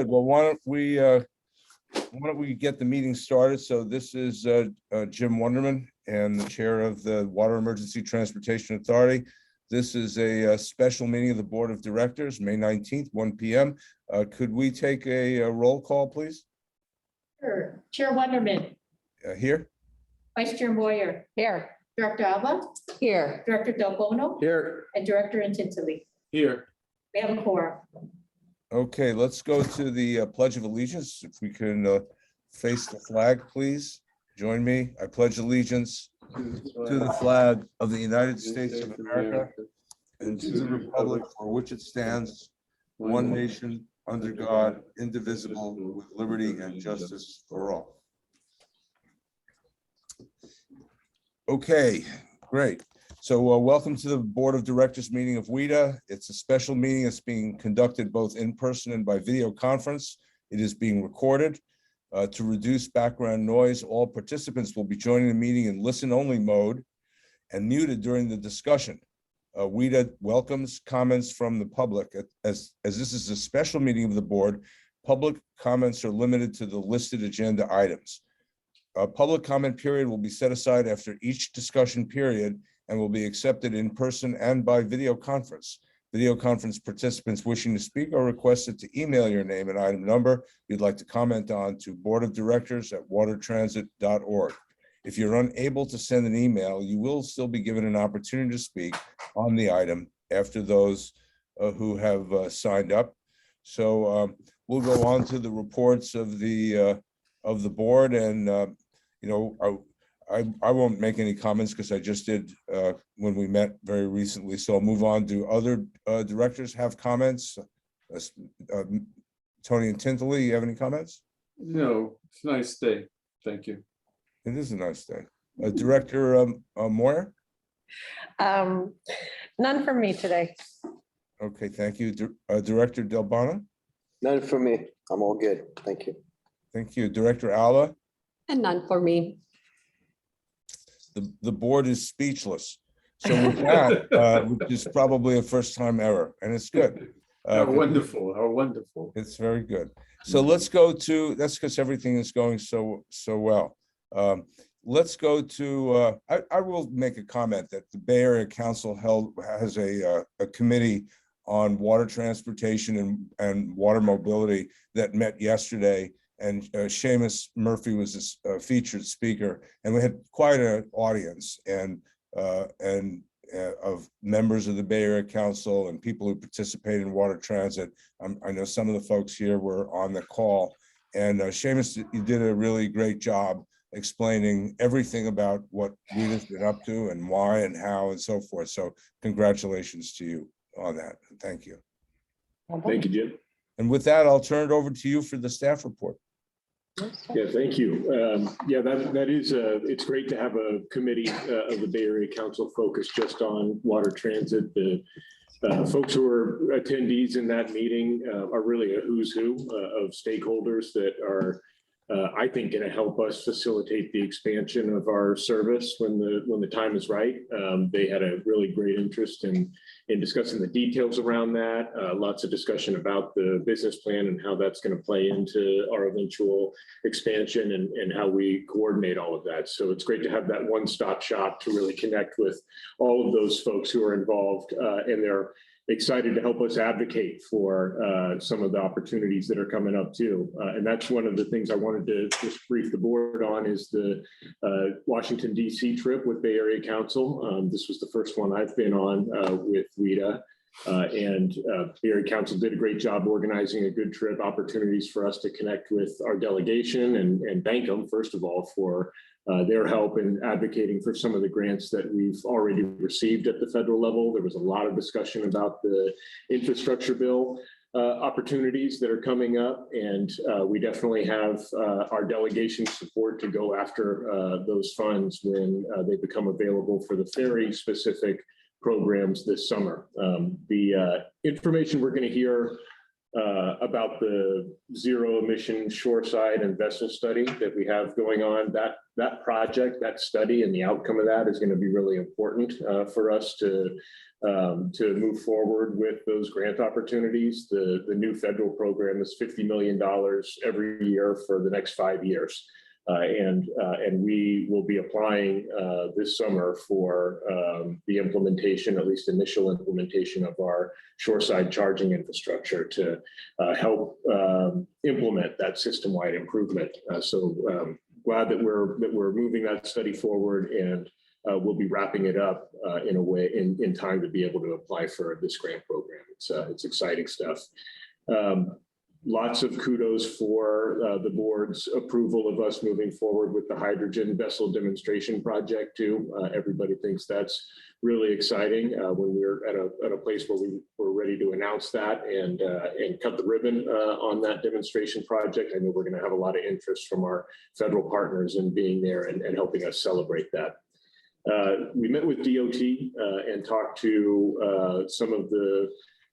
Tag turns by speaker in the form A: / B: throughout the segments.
A: Well, why don't we get the meeting started? So this is Jim Wonderman and the chair of the Water Emergency Transportation Authority. This is a special meeting of the Board of Directors, May 19th, 1 p.m. Could we take a roll call, please?
B: Sure. Chair Wonderman.
A: Here.
B: Vice Chair Moyer.
C: Here.
B: Director Alba.
C: Here.
B: Director Del Bono.
D: Here.
B: And Director Intensely.
D: Here.
B: We have a quorum.
A: Okay, let's go to the Pledge of Allegiance. If we can face the flag, please. Join me. I pledge allegiance to the flag of the United States of America and to the republic for which it stands, one nation, under God, indivisible, with liberty and justice for all. Okay, great. So welcome to the Board of Directors meeting of WETA. It's a special meeting that's being conducted both in person and by video conference. It is being recorded. To reduce background noise, all participants will be joining the meeting in listen-only mode and muted during the discussion. WETA welcomes comments from the public. As this is a special meeting of the board, public comments are limited to the listed agenda items. A public comment period will be set aside after each discussion period and will be accepted in person and by video conference. Video conference participants wishing to speak are requested to email your name and item number you'd like to comment on to boardofdirectors@watertransit.org. If you're unable to send an email, you will still be given an opportunity to speak on the item after those who have signed up. So we'll go on to the reports of the board, and I won't make any comments because I just did when we met very recently. So I'll move on. Do other directors have comments? Tony and Tintley, you have any comments?
D: No, it's a nice day. Thank you.
A: It is a nice day. Director Moyer?
C: None from me today.
A: Okay, thank you. Director Del Bono?
E: None for me. I'm all good. Thank you.
A: Thank you. Director Alla?
C: And none for me.
A: The board is speechless. So with that, which is probably a first time ever, and it's good.
D: How wonderful, how wonderful.
A: It's very good. So let's go to, that's because everything is going so well. Let's go to, I will make a comment that the Bay Area Council has a committee on water transportation and water mobility that met yesterday. And Seamus Murphy was a featured speaker, and we had quite an audience and of members of the Bay Area Council and people who participate in water transit. I know some of the folks here were on the call, and Seamus, you did a really great job explaining everything about what WETA's been up to and why and how and so forth. So congratulations to you on that. Thank you.
F: Thank you, Jim.
A: And with that, I'll turn it over to you for the staff report.
F: Yeah, thank you. That is, it's great to have a committee of the Bay Area Council focused just on water transit. The folks who are attendees in that meeting are really a who's who of stakeholders that are, I think, going to help us facilitate the expansion of our service when the time is right. They had a really great interest in discussing the details around that. Lots of discussion about the business plan and how that's going to play into our eventual expansion and how we coordinate all of that. So it's great to have that one-stop shop to really connect with all of those folks who are involved, and they're excited to help us advocate for some of the opportunities that are coming up too. And that's one of the things I wanted to just brief the board on is the Washington, D.C. trip with Bay Area Council. This was the first one I've been on with WETA. And Bay Area Council did a great job organizing a good trip, opportunities for us to connect with our delegation and thank them, first of all, for their help in advocating for some of the grants that we've already received at the federal level. There was a lot of discussion about the infrastructure bill opportunities that are coming up, and we definitely have our delegation support to go after those funds when they become available for the very specific programs this summer. The information we're going to hear about the zero emission shoreside and vessel study that we have going on. That project, that study, and the outcome of that is going to be really important for us to move forward with those grant opportunities. The new federal program is $50 million every year for the next 5 years. And we will be applying this summer for the implementation, at least initial implementation, of our shoreside charging infrastructure to help implement that system-wide improvement. So glad that we're moving that study forward, and we'll be wrapping it up in a way in time to be able to apply for this grant program. It's exciting stuff. Lots of kudos for the board's approval of us moving forward with the hydrogen vessel demonstration project too. Everybody thinks that's really exciting when we're at a place where we're ready to announce that and cut the ribbon on that demonstration project. I know we're going to have a lot of interest from our federal partners in being there and helping us celebrate that. We met with DOT and talked to some of the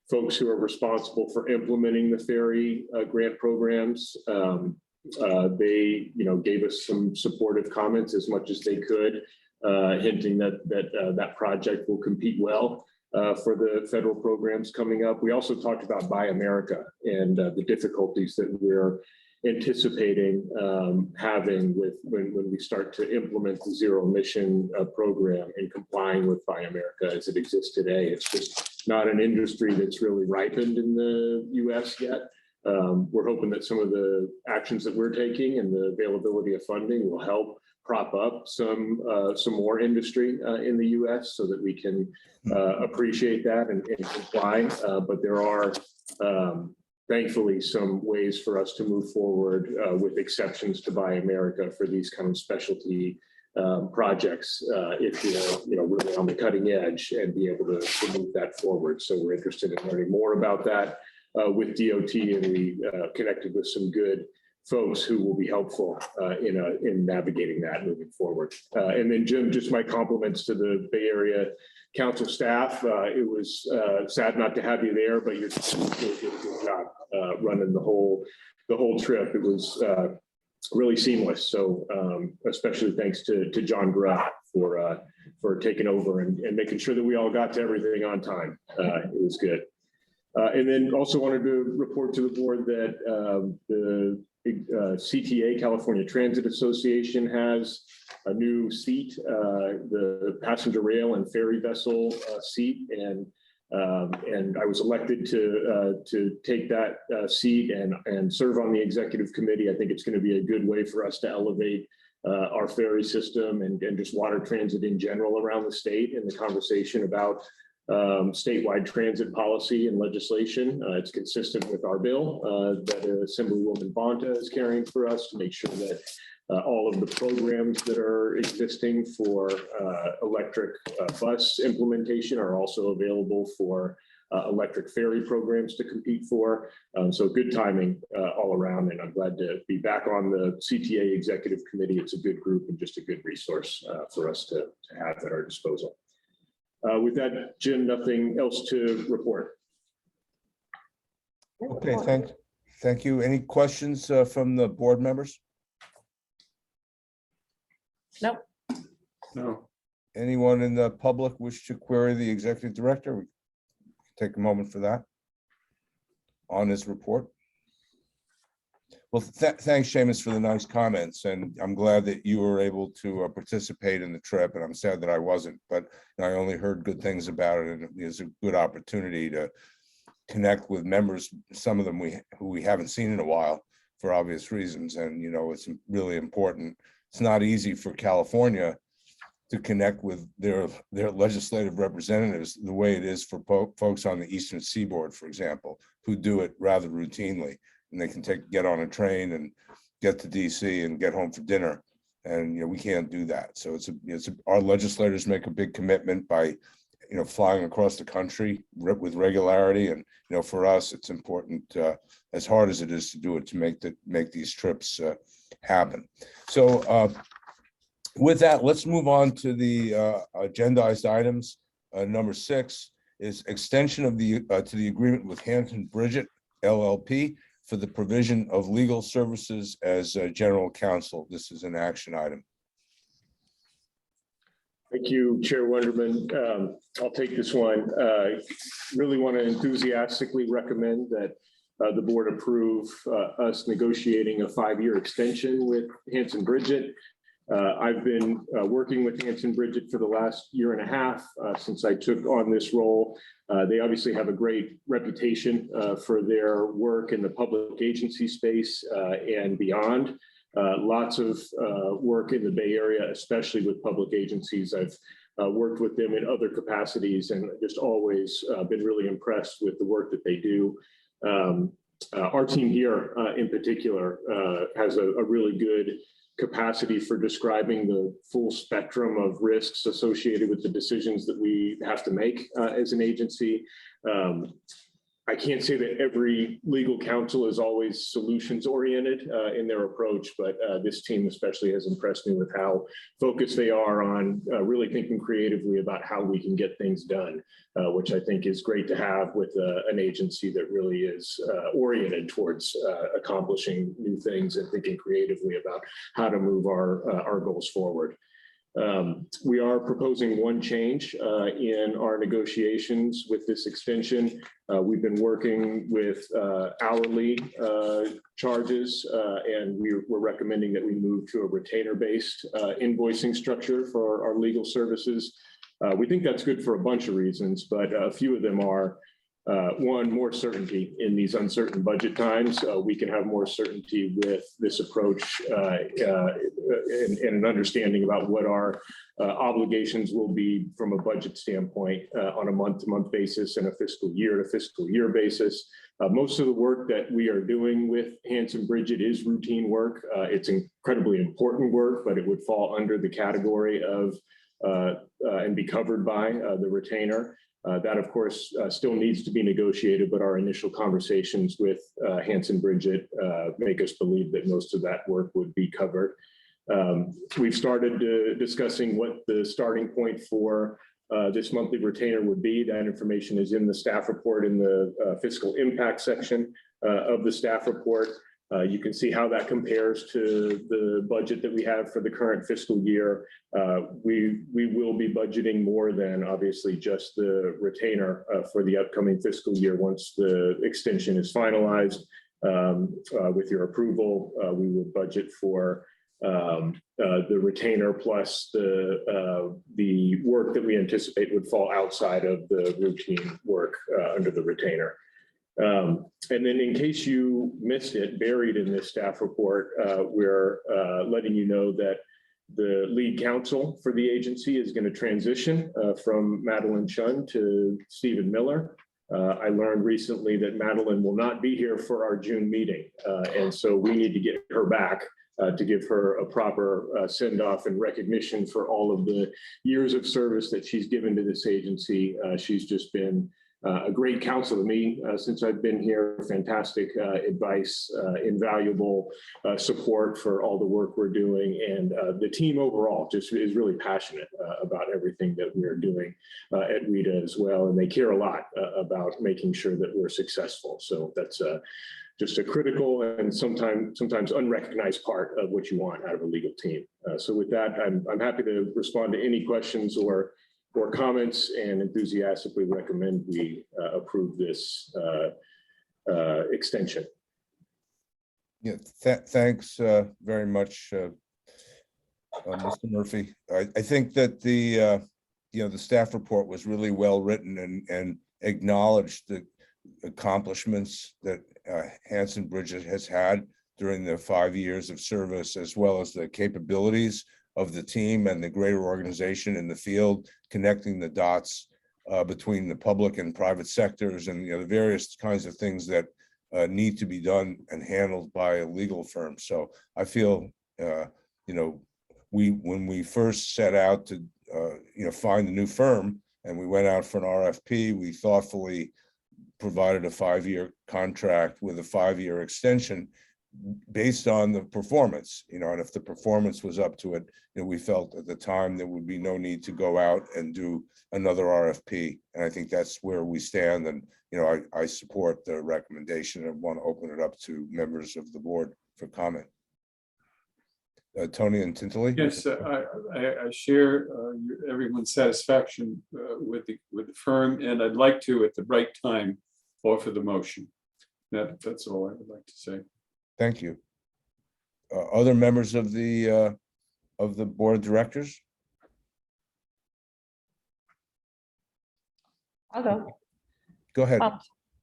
F: folks who are responsible for implementing the ferry grant programs. They, gave us some supportive comments as much as they could, hinting that project will compete well for the federal programs coming up. We also talked about Buy America and the difficulties that we're anticipating having with when we start to implement the zero emission program and complying with Buy America as it exists today. It's just not an industry that's really ripened in the US yet. We're hoping that some of the actions that we're taking and the availability of funding will help prop up some more industry in the US so that we can appreciate that and comply. But there are thankfully some ways for us to move forward with exceptions to Buy America for these kind of specialty projects if you're really on the cutting edge and be able to move that forward. So we're interested in learning more about that with DOT, and we connected with some good folks who will be helpful in navigating that moving forward. And then Jim, just my compliments to the Bay Area Council staff. It was sad not to have you there, but you're doing a good job running the whole trip. It was really seamless. So especially thanks to John Grubb for taking over and making sure that we all got to everything on time. It was good. And then also wanted to report to the board that the CTA, California Transit Association, has a new seat, the passenger rail and ferry vessel seat, and I was elected to take that seat and serve on the executive committee. I think it's going to be a good way for us to elevate our ferry system and just water transit in general around the state in the conversation about statewide transit policy and legislation. It's consistent with our bill that Assemblywoman Bonta is carrying for us to make sure that all of the programs that are existing for electric bus implementation are also available for electric ferry programs to compete for. So good timing all around, and I'm glad to be back on the CTA executive committee. It's a good group and just a good resource for us to have at our disposal. With that, Jim, nothing else to report.
A: Okay, thank you. Any questions from the board members?
C: Nope.
D: No.
A: Anyone in the public wish to query the executive director? We can take a moment for that on his report. Well, thanks, Seamus, for the nice comments, and I'm glad that you were able to participate in the trip, and I'm sad that I wasn't, but I only heard good things about it, and it was a good opportunity to connect with members, some of them who we haven't seen in a while for obvious reasons, and it's really important. It's not easy for California to connect with their legislative representatives the way it is for folks on the Eastern Seaboard, for example, who do it rather routinely. And they can get on a train and get to DC and get home for dinner. And we can't do that. So our legislators make a big commitment by flying across the country with regularity. And for us, it's important, as hard as it is to do it, to make these trips happen. So with that, let's move on to the agendized items. Number 6 is extension of to the agreement with Hampton Bridget LLP for the provision of legal services as general counsel. This is an action item.
F: Thank you, Chair Wonderman. I'll take this one. Really want to enthusiastically recommend that the board approve us negotiating a 5-year extension with Hanson Bridget. I've been working with Hanson Bridget for the last 1.5 years since I took on this role. They obviously have a great reputation for their work in the public agency space and beyond. Lots of work in the Bay Area, especially with public agencies. I've worked with them in other capacities and just always been really impressed with the work that they do. Our team here in particular has a really good capacity for describing the full spectrum of risks associated with the decisions that we have to make as an agency. I can't say that every legal counsel is always solutions oriented in their approach, but this team especially has impressed me with how focused they are on really thinking creatively about how we can get things done, which I think is great to have with an agency that really is oriented towards accomplishing new things and thinking creatively about how to move our goals forward. We are proposing one change in our negotiations with this extension. We've been working with hourly charges, and we're recommending that we move to a retainer-based invoicing structure for our legal services. We think that's good for a bunch of reasons, but a few of them are, one, more certainty in these uncertain budget times. We can have more certainty with this approach and an understanding about what our obligations will be from a budget standpoint on a month-to-month basis and a fiscal year-to-fiscal year basis. Most of the work that we are doing with Hanson Bridget is routine work. It's incredibly important work, but it would fall under the category of and be covered by the retainer. That, of course, still needs to be negotiated, but our initial conversations with Hanson Bridget make us believe that most of that work would be covered. We've started discussing what the starting point for this monthly retainer would be. That information is in the staff report in the fiscal impact section of the staff report. You can see how that compares to the budget that we have for the current fiscal year. We will be budgeting more than obviously just the retainer for the upcoming fiscal year. Once the extension is finalized with your approval, we will budget for the retainer plus the work that we anticipate would fall outside of the routine work under the retainer. And then in case you missed it, buried in this staff report, we're letting you know that the lead counsel for the agency is going to transition from Madeline Chun to Stephen Miller. I learned recently that Madeline will not be here for our June meeting. And so we need to get her back to give her a proper send-off and recognition for all of the years of service that she's given to this agency. She's just been a great counsel to me since I've been here. Fantastic advice, invaluable support for all the work we're doing. And the team overall just is really passionate about everything that we're doing at WETA as well. And they care a lot about making sure that we're successful. So that's just a critical and sometimes unrecognized part of what you want out of a legal team. So with that, I'm happy to respond to any questions or comments, and enthusiastically recommend we approve this extension.
A: Yeah, thanks very much, Mr. Murphy. I think that the staff report was really well written and acknowledged the accomplishments that Hanson Bridget has had during the 5 years of service, as well as the capabilities of the team and the greater organization in the field, connecting the dots between the public and private sectors, and the various kinds of things that need to be done and handled by a legal firm. So I feel, when we first set out to, find a new firm, and we went out for an RFP, we thoughtfully provided a 5-year contract with a 5-year extension based on the performance, and if the performance was up to it, we felt at the time there would be no need to go out and do another RFP. And I think that's where we stand. And, I support the recommendation and want to open it up to members of the board for comment. Tony and Tintley?
D: Yes, I share everyone's satisfaction with the firm, and I'd like to, at the right time, offer the motion. That's all I would like to say.
A: Thank you. Other members of the board of directors?
C: I'll go.
A: Go ahead.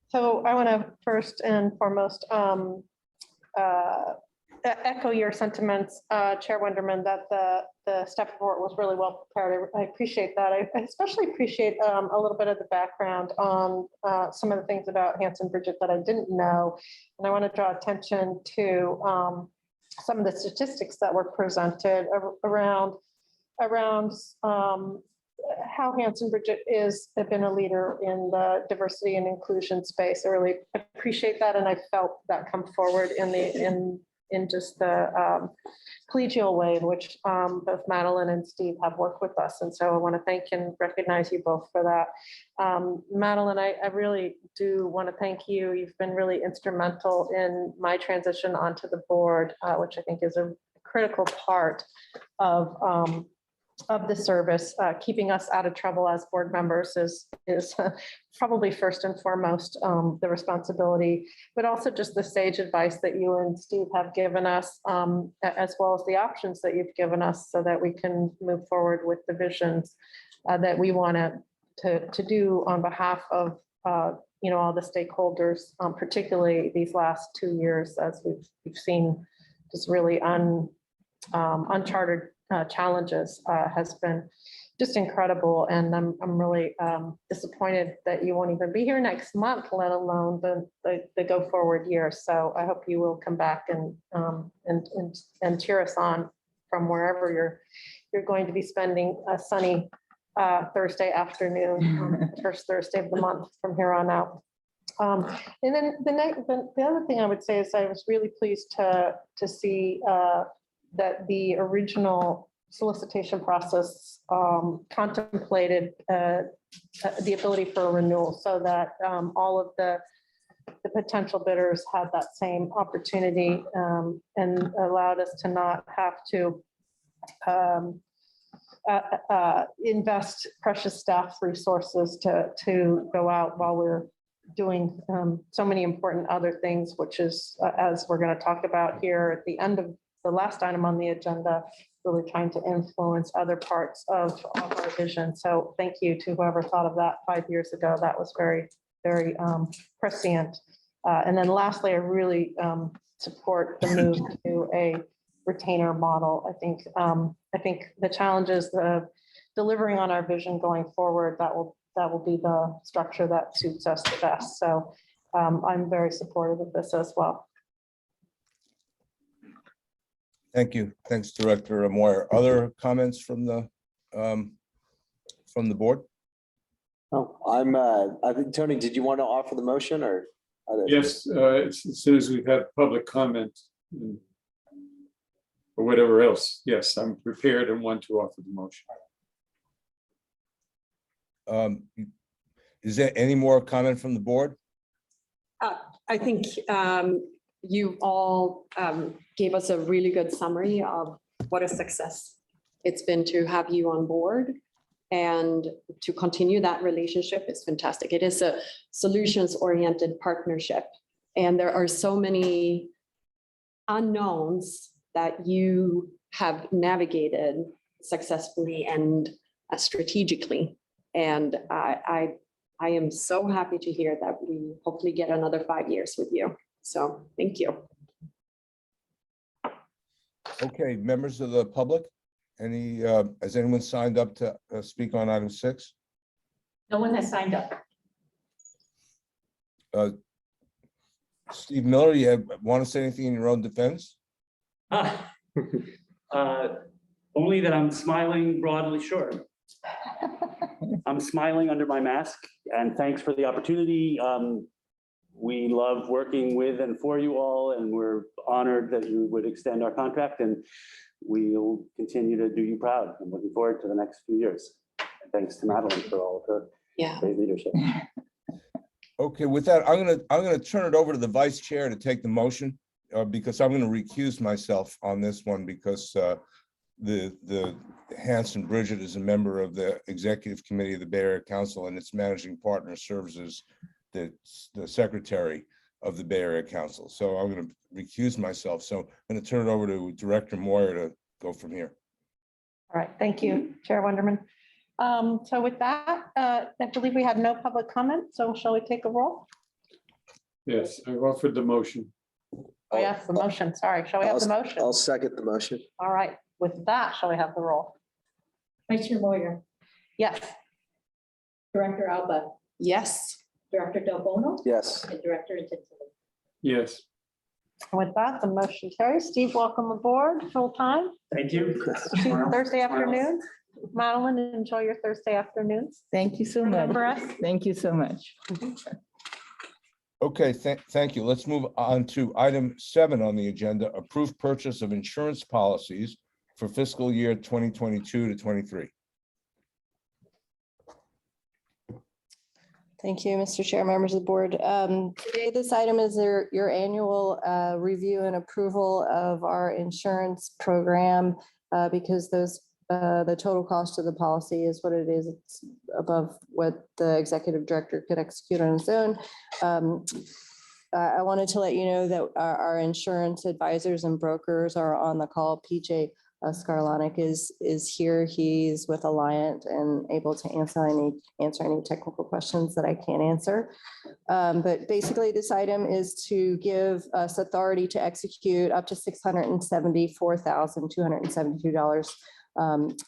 C: So I want to first and foremost echo your sentiments, Chair Wenderman, that the staff report was really well prepared. I appreciate that. I especially appreciate a little bit of the background on some of the things about Hanson Bridget that I didn't know. And I want to draw attention to some of the statistics that were presented around how Hanson Bridget has been a leader in the diversity and inclusion space. I really appreciate that, and I felt that come forward in just the collegial way in which both Madeline and Steve have worked with us. And so I want to thank and recognize you both for that. Madeline, I really do want to thank you. You've been really instrumental in my transition onto the board, which I think is a critical part of the service. Keeping us out of trouble as board members is probably first and foremost the responsibility, but also just the sage advice that you and Steve have given us, as well as the options that you've given us so that we can move forward with the visions that we want to do on behalf of all the stakeholders, particularly these last 2 years, as we've seen just really uncharted challenges has been just incredible. And I'm really disappointed that you won't even be here next month, let alone the go forward year. So I hope you will come back and cheer us on from wherever you're going to be spending a sunny Thursday afternoon, first Thursday of the month from here on out. And then the other thing I would say is I was really pleased to see that the original solicitation process contemplated the ability for a renewal, so that all of the potential bidders had that same opportunity, and allowed us to not have to invest precious staff resources to go out while we're doing so many important other things, which is, as we're going to talk about here at the end of the last item on the agenda, really trying to influence other parts of our vision. So thank you to whoever thought of that 5 years ago. That was very, very prescient. And then lastly, I really support the move to a retainer model. I think the challenges of delivering on our vision going forward, that will be the structure that suits us the best. So I'm very supportive of this as well.
A: Thank you. Thanks, Director Moyer. Other comments from the board?
E: Oh, I think, Tony, did you want to offer the motion or?
D: Yes, as soon as we've had public comment or whatever else, yes, I'm prepared and want to offer the motion.
A: Is there any more comment from the board?
C: I think you all gave us a really good summary of what a success it's been to have you on board, and to continue that relationship is fantastic. It is a solutions-oriented partnership, and there are so many unknowns that you have navigated successfully and strategically. And I am so happy to hear that we hopefully get another 5 years with you. So thank you.
A: Okay, members of the public, has anyone signed up to speak on item 6?
B: No one has signed up.
A: Steve Miller, you want to say anything in your own defense?
G: Only that I'm smiling broadly, sure. I'm smiling under my mask, and thanks for the opportunity. We love working with and for you all, and we're honored that you would extend our contract, and we'll continue to do you proud. I'm looking forward to the next few years. And thanks to Madeline for all of her great leadership.
A: Okay, with that, I'm gonna turn it over to the vice chair to take the motion, because I'm gonna recuse myself on this one because the Hanson Bridget is a member of the executive committee of the Bay Area Council, and its managing partner serves as the secretary of the Bay Area Council. So I'm gonna recuse myself. So I'm gonna turn it over to Director Moyer to go from here.
C: All right, thank you, Chair Wonderman. So with that, I believe we had no public comment, so shall we take a roll?
D: Yes, I've offered the motion.
C: Oh, yes, the motion, sorry. Shall we have the motion?
E: I'll second the motion.
C: All right, with that, shall we have the roll?
B: Vice Chair Moyer,
C: Yes.
B: Director Alba,
C: Yes.
B: Director Del Bono,
E: Yes.
B: and Director Intensive.
D: Yes,
C: With that, the motion carries. Steve, welcome aboard, full time.
G: Thank you.
C: Thursday afternoon. Madeline, enjoy your Thursday afternoons.
H: Thank you so much.
C: Remember us.
H: Thank you so much.
A: Okay, thank you. Let's move on to item 7 on the agenda, approved purchase of insurance policies for fiscal year 2022 to 23.
I: Thank you, Mr. Chair, members of the board. Today, this item is your annual review and approval of our insurance program because the total cost of the policy is what it is. It's above what the executive director could execute on his own. I wanted to let you know that our insurance advisors and brokers are on the call. PJ Skarlonik is here. He's with Alliant and able to answer any technical questions that I can't answer. But basically, this item is to give us authority to execute up to $674,272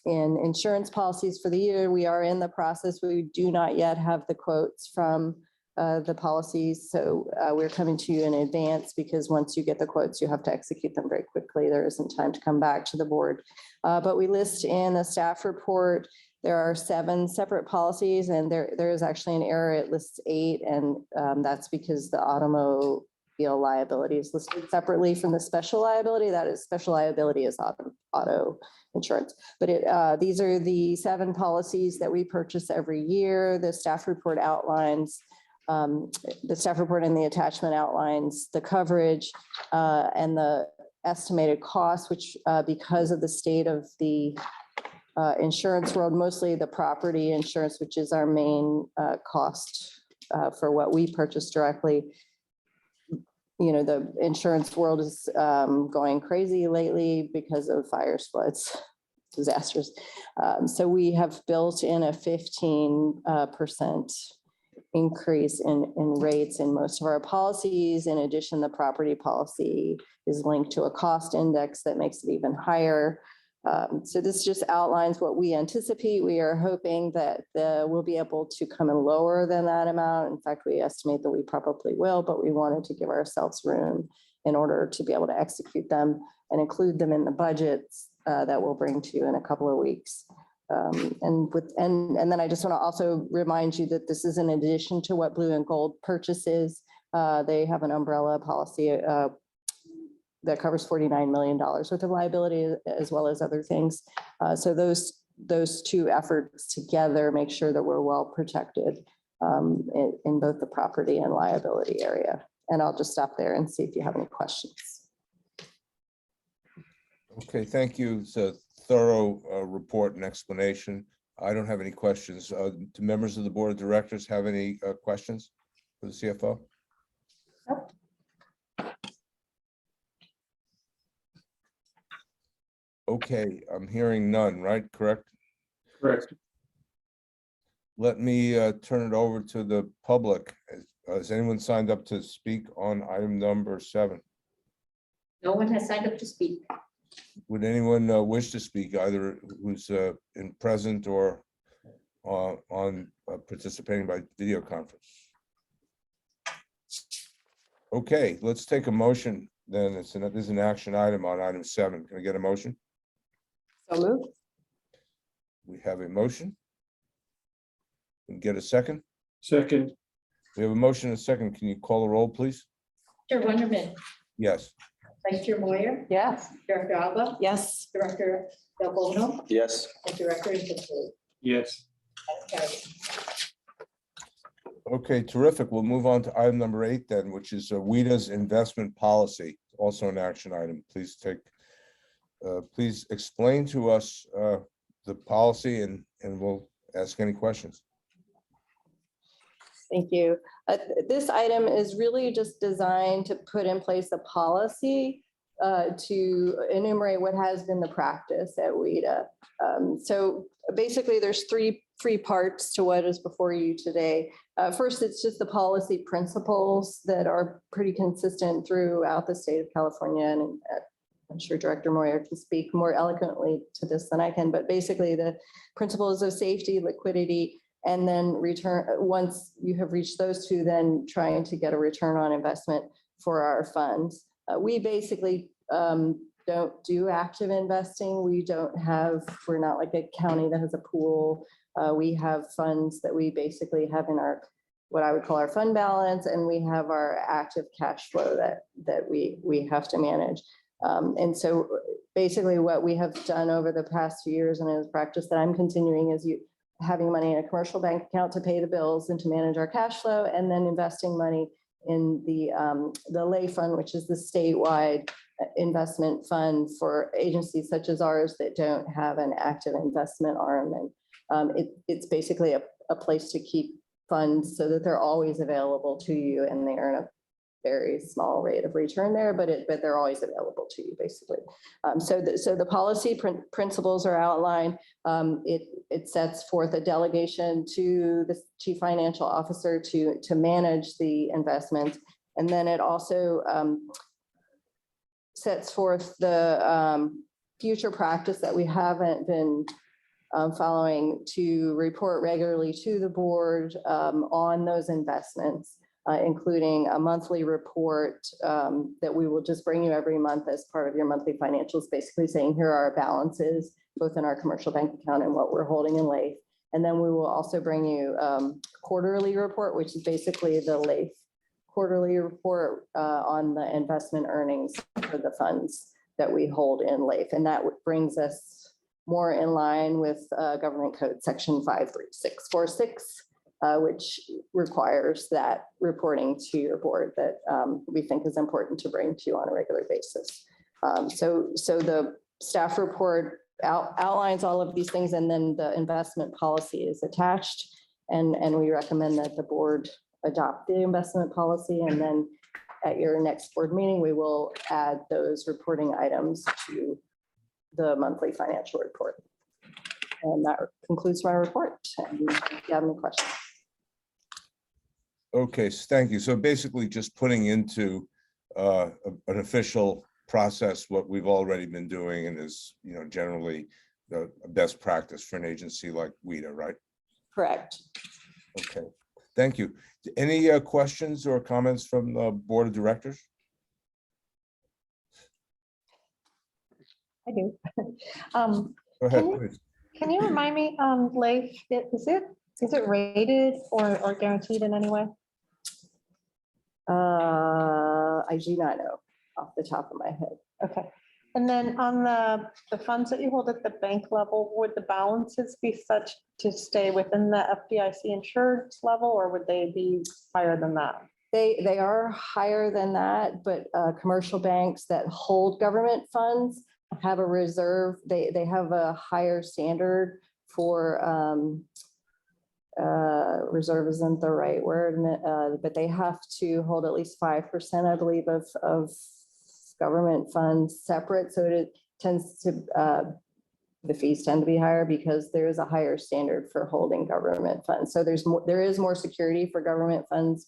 I: in insurance policies for the year. We are in the process. We do not yet have the quotes from the policies. So we're coming to you in advance because once you get the quotes, you have to execute them very quickly. There isn't time to come back to the board. But we list in the staff report, there are 7 separate policies, and there is actually an error. It lists 8, and that's because the automobile liability is listed separately from the special liability. That is, special liability is auto insurance. But these are the 7 policies that we purchase every year. The staff report outlines the staff report and the attachment outlines the coverage and the estimated cost, which because of the state of the insurance world, mostly the property insurance, which is our main cost for what we purchase directly. You know, the insurance world is going crazy lately because of fires, floods, disasters. So we have built in a 15% increase in rates in most of our policies. In addition, the property policy is linked to a cost index that makes it even higher. So this just outlines what we anticipate. We are hoping that we'll be able to come in lower than that amount. In fact, we estimate that we probably will, but we wanted to give ourselves room in order to be able to execute them and include them in the budgets that we'll bring to you in a couple of weeks. And then I just want to also remind you that this is in addition to what Blue and Gold purchases. They have an umbrella policy that covers $49 million worth of liability as well as other things. So those 2 efforts together make sure that we're well protected in both the property and liability area. And I'll just stop there and see if you have any questions.
A: Okay, thank you. It's a thorough report and explanation. I don't have any questions. Do members of the board of directors have any questions for the CFO?
B: Nope.
A: Okay, I'm hearing none, right? Correct?
D: correct.
A: Let me turn it over to the public. Has anyone signed up to speak on item number 7?
B: No one has signed up to speak.
A: Would anyone wish to speak, either who's in present or on participating by video conference? Okay, let's take a motion then. This is an action item on item 7. Can I get a motion?
I: So moved.
A: We have a motion. Can we get a second?
D: Second,
A: We have a motion and a second. Can you call the roll, please?
B: Chair Wonderman,
A: Yes.
B: Vice Chair Moyer,
C: Yes.
B: Director Alba,
I: Yes.
B: Director Del Bono,
E: Yes.
B: and Director Easterly.
D: Yes.
A: Okay, terrific. We'll move on to item number 8 then, which is WETA's investment policy, also an action item. Please explain to us the policy and we'll ask any questions.
I: Thank you. This item is really just designed to put in place a policy to enumerate what has been the practice at WETA. So basically, there's three parts to what is before you today. First, it's just the policy principles that are pretty consistent throughout the state of California. And I'm sure Director Moyer can speak more eloquently to this than I can, but basically the principles of safety, liquidity, and then return, once you have reached those two, then trying to get a return on investment for our funds. We basically don't do active investing. We're not like a county that has a pool. We have funds that we basically have in our, what I would call our fund balance, and we have our active cash flow that we have to manage. And so basically what we have done over the past few years, and as practice that I'm continuing, is having money in a commercial bank account to pay the bills and to manage our cash flow, and then investing money in the lay fund, which is the statewide investment fund for agencies such as ours that don't have an active investment arm. And it's basically a place to keep funds so that they're always available to you, and they earn a very small rate of return there, but they're always available to you, basically. So the policy principles are outlined. It sets forth a delegation to the chief financial officer to manage the investment, and then it also sets forth the future practice that we haven't been following, to report regularly to the board on those investments. Including a monthly report that we will just bring you every month as part of your monthly financials, basically saying here are our balances, both in our commercial bank account and what we're holding in LAIF. And then we will also bring you quarterly report, which is basically the LAIF quarterly report on the investment earnings for the funds that we hold in LAIF. And that brings us more in line with Government Code Section 53646. Which requires that reporting to your board that we think is important to bring to you on a regular basis. So the staff report outlines all of these things, and then the investment policy is attached. And we recommend that the board adopt the investment policy. And then at your next board meeting, we will add those reporting items to the monthly financial report. And that concludes my report. And if you have any questions.
A: Okay, thank you. So basically just putting into an official process what we've already been doing, and is, generally the best practice for an agency like WETA, right?
I: Correct.
A: Okay, thank you. Any questions or comments from the board of directors?
C: I do.
A: Go ahead,
C: Can you-
A: please.
C: Can you remind me, LAIF, is it rated or guaranteed in any way?
I: I do not know off the top of my head.
C: Okay. And then on the funds that you hold at the bank level, would the balances be such to stay within the FDIC insured level, or would they be higher than that?
I: They are higher than that, but commercial banks that hold government funds have a reserve. They have a higher standard for reserve isn't the right word, but they have to hold at least 5%, I believe, of government funds separate. So it tends to, the fees tend to be higher because there is a higher standard for holding government funds. So there is more security for government funds,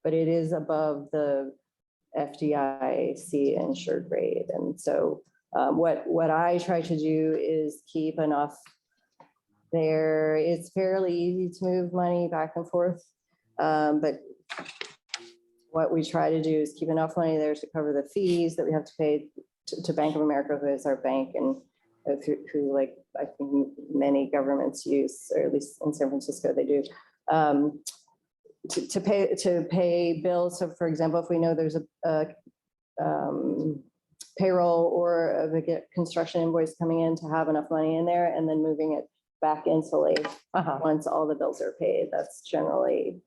I: but it is above the FDIC insured rate. And so what I try to do is keep enough there. It's fairly easy to move money back and forth, but what we try to do is keep enough money there to cover the fees that we have to pay to Bank of America, who is our bank, and who, like, I think many governments use, or at least in San Francisco they do, to pay bills. So for example, if we know there's payroll or a big construction invoice coming in to have enough money in there and then moving it back into LAIF once all the bills are paid. That's generally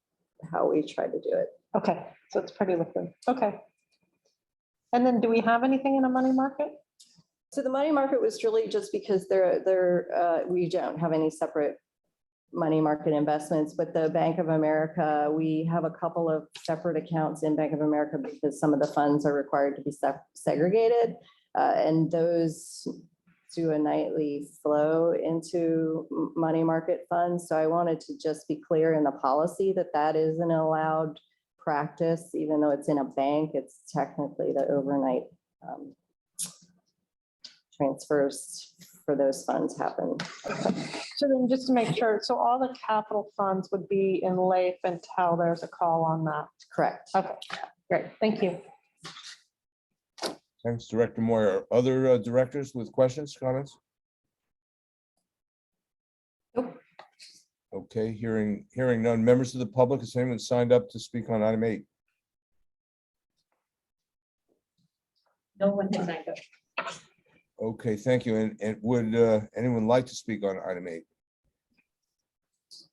I: how we try to do it.
C: Okay, so it's pretty liquid. Okay. And then do we have anything in a money market?
I: So the money market was really just because we don't have any separate money market investments, but the Bank of America, we have a couple of separate accounts in Bank of America because some of the funds are required to be segregated. And those do a nightly flow into money market funds. So I wanted to just be clear in the policy that that is an allowed practice, even though it's in a bank, it's technically the overnight transfers for those funds happen.
C: So then just to make sure, so all the capital funds would be in LAIF until there's a call on that.
I: Correct.
C: Okay, great. Thank you.
A: Thanks, Director Moyer. Other directors with questions, comments?
C: Nope.
A: Okay, hearing none. Members of the public, is anyone signed up to speak on item 8?
B: No one has signed up.
A: Okay, thank you. And would anyone like to speak on item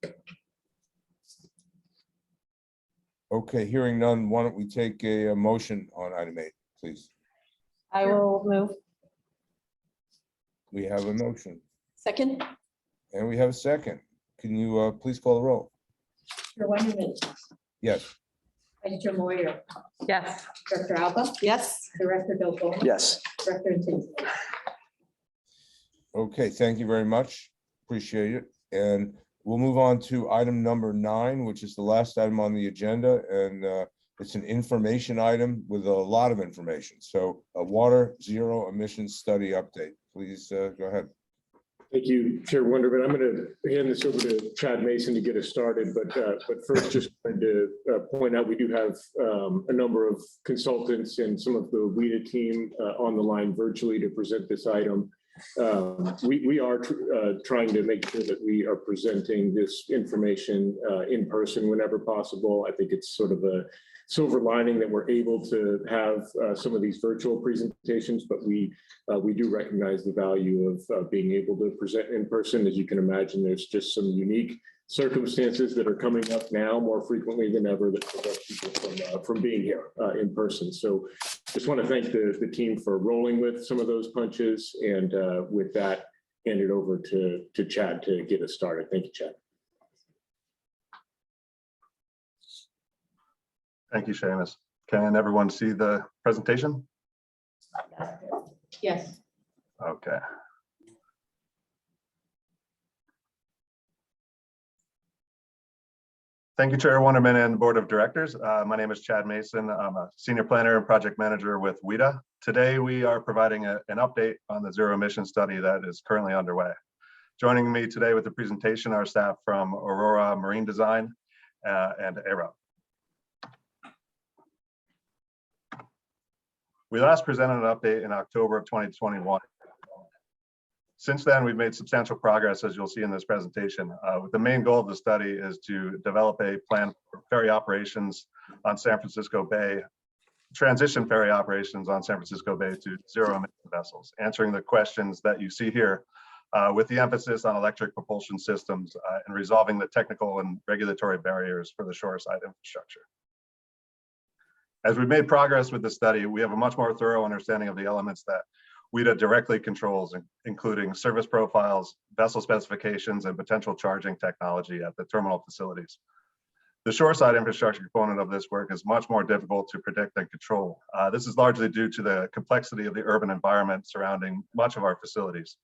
A: 8? Okay, hearing none, why don't we take a motion on item 8, please?
C: I will move.
A: We have a motion
I: Second.
A: and we have a second. Can you please call the roll?
B: Chair Wonderman,
A: Yes.
B: Vice Chair Moyer,
C: Yes.
B: Director Alba,
I: Yes.
B: Director Del Polo.
E: Yes.
B: Director Tinsley.
A: Okay, thank you very much. Appreciate it. And we'll move on to item number 9, which is the last item on the agenda. And it's an information item with a lot of information. So a water zero emissions study update. Please go ahead.
F: Thank you, Chair Wonderman. I'm going to hand this over to Chad Mason to get us started, but first just wanted to point out we do have a number of consultants and some of the WETA team on the line virtually to present this item. We are trying to make sure that we are presenting this information in person whenever possible. I think it's sort of a silver lining that we're able to have some of these virtual presentations, but we do recognize the value of being able to present in person. As you can imagine, there's just some unique circumstances that are coming up now more frequently than ever that prevent people from being here in person. So just want to thank the team for rolling with some of those punches. And with that, hand it over to Chad to get us started. Thank you, Chad.
H: Thank you, Seamus. Can everyone see the presentation?
B: Yes.
H: Okay. Thank you, Chair Wonderman and Board of Directors. My name is Chad Mason. I'm a Senior Planner and Project Manager with WETA. Today, we are providing an update on the zero emission study that is currently underway. Joining me today with the presentation are staff from Aurora Marine Design and Aero. We last presented an update in October of 2021. Since then, we've made substantial progress, as you'll see in this presentation. The main goal of the study is to develop a plan for ferry operations on San Francisco Bay, transition ferry operations on San Francisco Bay to zero emission vessels, answering the questions that you see here with the emphasis on electric propulsion systems and resolving the technical and regulatory barriers for the shoreside infrastructure. As we've made progress with the study, we have a much more thorough understanding of the elements that WETA directly controls, including service profiles, vessel specifications, and potential charging technology at the terminal facilities. The shoreside infrastructure component of this work is much more difficult to predict and control. This is largely due to the complexity of the urban environment surrounding much of our facilities.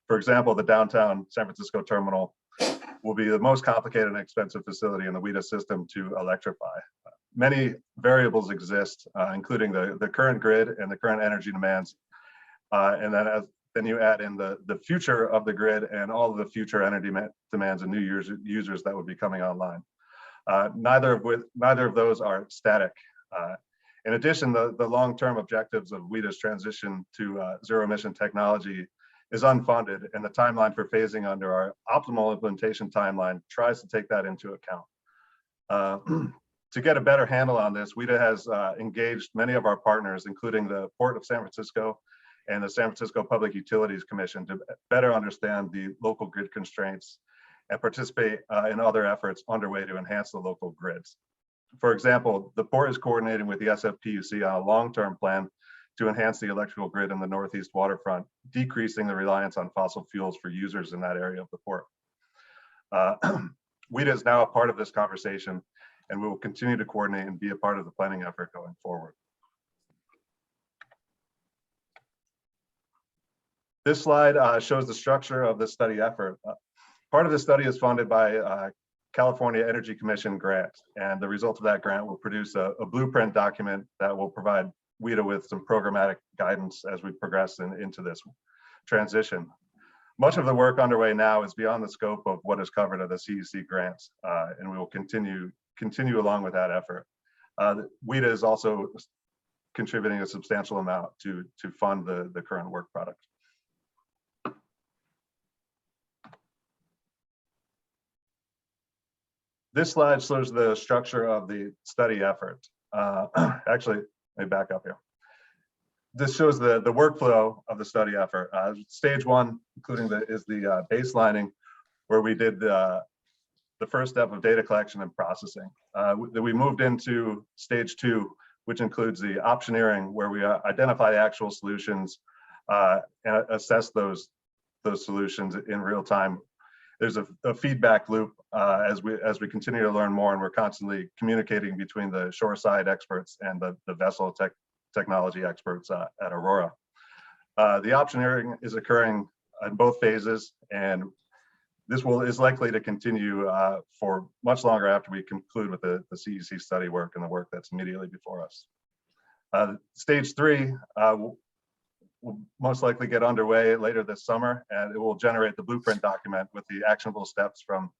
H: For example, the downtown San Francisco terminal will be the most complicated and expensive facility in the WETA system to electrify. Many variables exist, including the current grid and the current energy demands. And then you add in the future of the grid and all of the future energy demands and new users that would be coming online. Neither of those are static. In addition, the long-term objectives of WETA's transition to zero emission technology is unfunded, and the timeline for phasing under our optimal implementation timeline tries to take that into account. To get a better handle on this, WETA has engaged many of our partners, including the Port of San Francisco and the San Francisco Public Utilities Commission, to better understand the local grid constraints and participate in other efforts underway to enhance the local grids. For example, the Port is coordinating with the SFPUC on a long-term plan to enhance the electrical grid in the Northeast waterfront, decreasing the reliance on fossil fuels for users in that area of the port. WETA is now a part of this conversation, and we will continue to coordinate and be a part of the planning effort going forward. This slide shows the structure of the study effort. Part of the study is funded by California Energy Commission grant, and the result of that grant will produce a blueprint document that will provide WETA with some programmatic guidance as we progress into this transition. Much of the work underway now is beyond the scope of what is covered of the CEC grants, and we will continue along with that effort. WETA is also contributing a substantial amount to fund the current work product. This slide shows the structure of the study effort. Actually, let me back up here. This shows the workflow of the study effort. Stage one, including is the baselining, where we did the first step of data collection and processing. We moved into stage two, which includes the optioneering, where we identify the actual solutions and assess those solutions in real time. There's a feedback loop as we continue to learn more, and we're constantly communicating between the shoreside experts and the vessel technology experts at Aurora. The optioneering is occurring in both phases, and this is likely to continue for much longer after we conclude with the CEC study work and the work that's immediately before us. Stage three will most likely get underway later this summer, and it will generate the blueprint document with the actionable steps from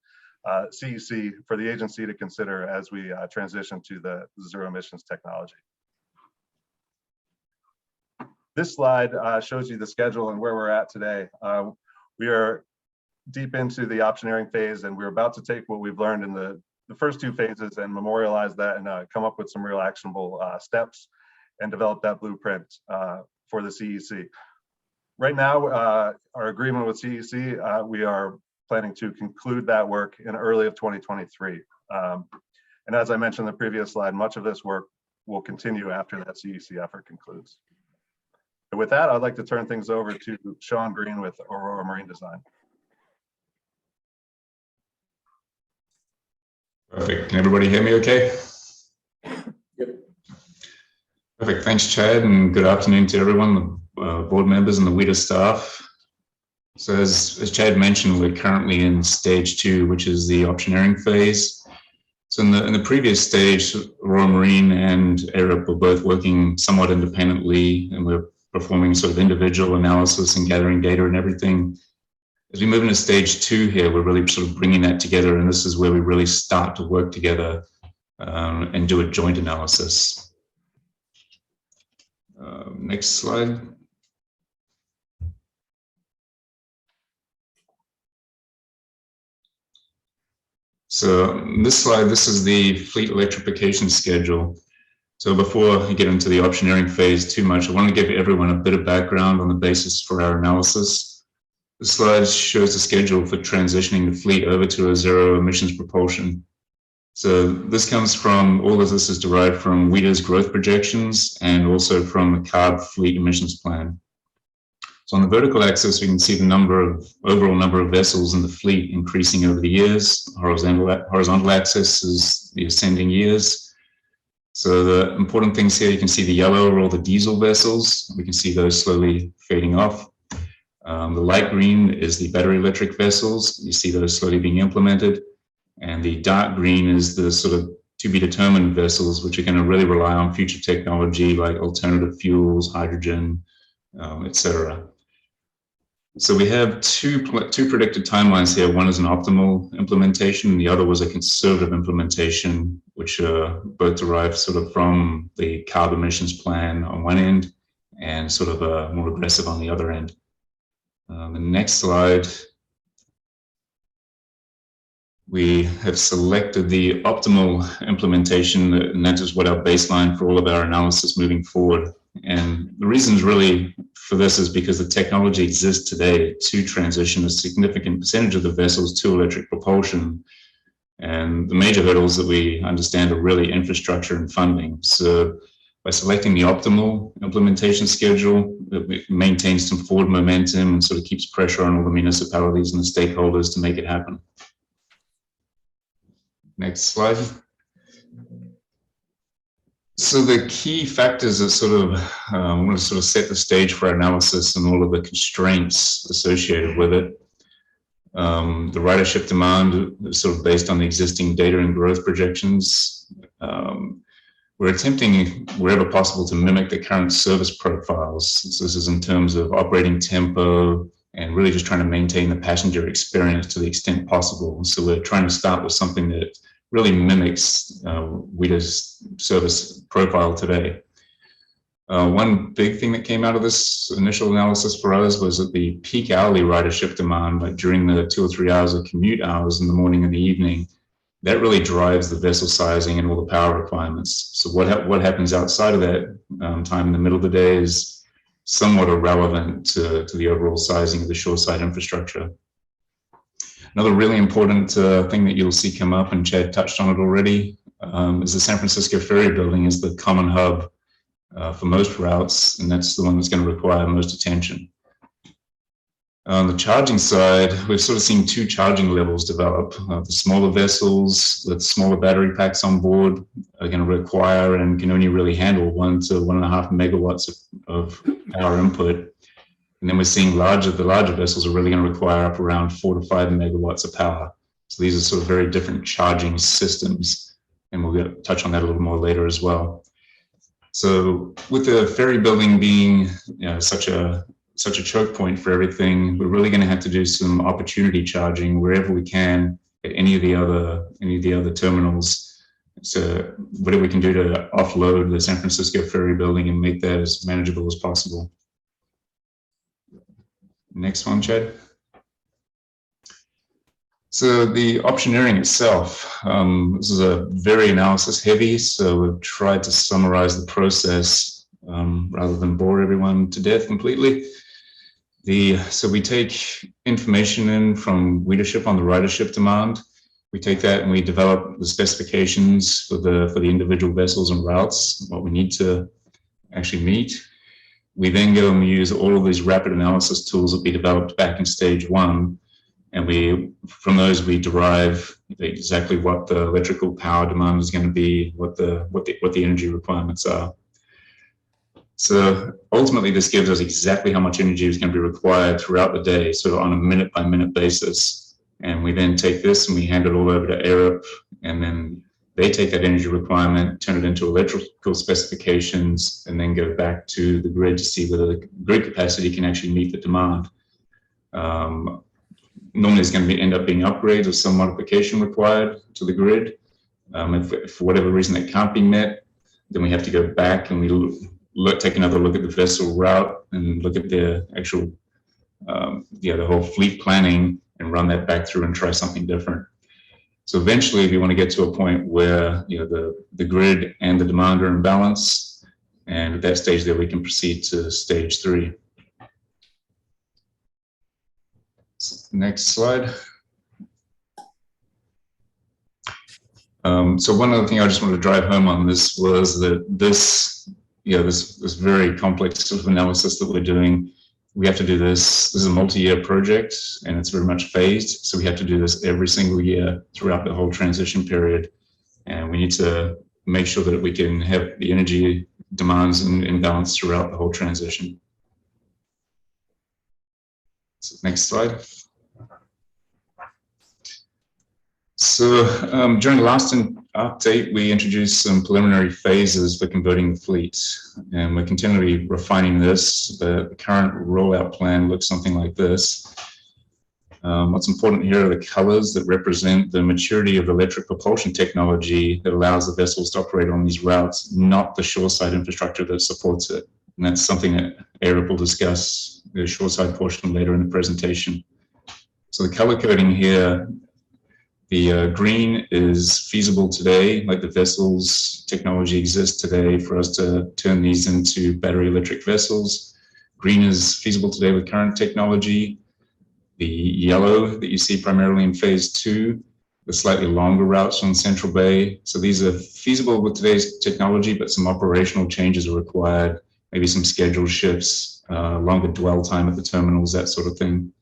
H: CEC for the agency to consider as we transition to the zero emissions technology. This slide shows you the schedule and where we're at today. We are deep into the optioneering phase, and we're about to take what we've learned in the first two phases and memorialize that and come up with some real actionable steps and develop that blueprint for the CEC. Right now, our agreement with CEC, we are planning to conclude that work in early of 2023. And as I mentioned in the previous slide, much of this work will continue after that CEC effort concludes. And with that, I'd like to turn things over to Sean Green with Aurora Marine Design.
J: Perfect. Can everybody hear me okay?
F: Yep.
J: Perfect. Thanks, Chad, and good afternoon to everyone, the board members and the WETA staff. So as Chad mentioned, we're currently in stage two, which is the optioneering phase. So in the previous stage, Aurora Marine and ARIP were both working somewhat independently, and we're performing sort of individual analysis and gathering data and everything. As we move into stage two here, we're really sort of bringing that together, and this is where we really start to work together and do a joint analysis. Next slide. So this slide, this is the fleet electrification schedule. So before I get into the optioneering phase too much, I want to give everyone a bit of background on the basis for our analysis. The slide shows the schedule for transitioning the fleet over to a zero emissions propulsion. So this comes from, all of this is derived from WETA's growth projections and also from the CARB fleet emissions plan. So on the vertical axis, we can see the overall number of vessels in the fleet increasing over the years. Horizontal axis is the ascending years. So the important things here, you can see the yellow are all the diesel vessels. We can see those slowly fading off. The light green is the battery electric vessels. You see those slowly being implemented. And the dark green is the sort of to be determined vessels, which are going to really rely on future technology like alternative fuels, hydrogen, etc. So we have two predicted timelines here. One is an optimal implementation, and the other was a conservative implementation, which both derive sort of from the CARB emissions plan on one end and sort of more aggressive on the other end. The next slide We have selected the optimal implementation, and that is what our baseline for all of our analysis moving forward. And the reasons really for this is because the technology exists today to transition a significant percentage of the vessels to electric propulsion. And the major hurdles that we understand are really infrastructure and funding. So by selecting the optimal implementation schedule, it maintains some forward momentum and sort of keeps pressure on all the municipalities and the stakeholders to make it happen. Next slide. So the key factors that sort of want to sort of set the stage for our analysis and all of the constraints associated with it. The ridership demand is sort of based on the existing data and growth projections. We're attempting wherever possible to mimic the current service profiles. So this is in terms of operating tempo and really just trying to maintain the passenger experience to the extent possible. So we're trying to start with something that really mimics WETA's service profile today. One big thing that came out of this initial analysis for us was that the peak hourly ridership demand, like during the 2 or 3 hours of commute hours in the morning and the evening, that really drives the vessel sizing and all the power requirements. So what happens outside of that time in the middle of the day is somewhat irrelevant to the overall sizing of the shoreside infrastructure. Another really important thing that you'll see come up, and Chad touched on it already, is the San Francisco Ferry Building is the common hub for most routes, and that's the one that's going to require most attention. On the charging side, we've sort of seen 2 charging levels develop. The smaller vessels with smaller battery packs on board are going to require and can only really handle 1 to 1.5 megawatts of power input. And then we're seeing the larger vessels are really going to require up around 4 to 5 megawatts of power. So these are sort of very different charging systems, and we'll touch on that a little more later as well. So with the ferry building being such a choke point for everything, we're really going to have to do some opportunity charging wherever we can at any of the other terminals. So whatever we can do to offload the San Francisco Ferry Building and make that as manageable as possible. Next one, Chad. So the optioneering itself, this is a very analysis heavy, so we've tried to summarize the process rather than bore everyone to death completely. So we take information in from leadership on the ridership demand. We take that and we develop the specifications for the individual vessels and routes, what we need to actually meet. We then go and we use all of these rapid analysis tools that we developed back in stage 1. And from those, we derive exactly what the electrical power demand is going to be, what the energy requirements are. So ultimately, this gives us exactly how much energy is going to be required throughout the day, sort of on a minute-by-minute basis. And we then take this and we hand it all over to Arup, and then they take that energy requirement, turn it into electrical specifications, and then go back to the grid to see whether the grid capacity can actually meet the demand. Normally, it's going to end up being upgrades or some modification required to the grid. If for whatever reason that can't be met, then we have to go back and we take another look at the vessel route and look at the actual, the whole fleet planning and run that back through and try something different. So eventually, if you want to get to a point where the grid and the demand are in balance, and at that stage there, we can proceed to stage 3. Next slide. So one other thing I just wanted to drive home on this was that this very complex sort of analysis that we're doing, we have to do this. This is a multi-year project, and it's very much phased. So we have to do this every single year throughout the whole transition period. And we need to make sure that we can have the energy demands in balance throughout the whole transition. So next slide. So during the last update, we introduced some preliminary phases for converting the fleet, and we're continually refining this. The current rollout plan looks something like this. What's important here are the colors that represent the maturity of electric propulsion technology that allows the vessels to operate on these routes, not the shoreside infrastructure that supports it. And that's something that Arup will discuss the shoreside portion later in the presentation. So the color coding here, The green is feasible today, like the vessels technology exists today for us to turn these into battery electric vessels. Green is feasible today with current technology. The yellow that you see primarily in phase 2, the slightly longer routes on Central Bay. So these are feasible with today's technology, but some operational changes are required, maybe some schedule shifts, longer dwell time at the terminals, that sort of thing.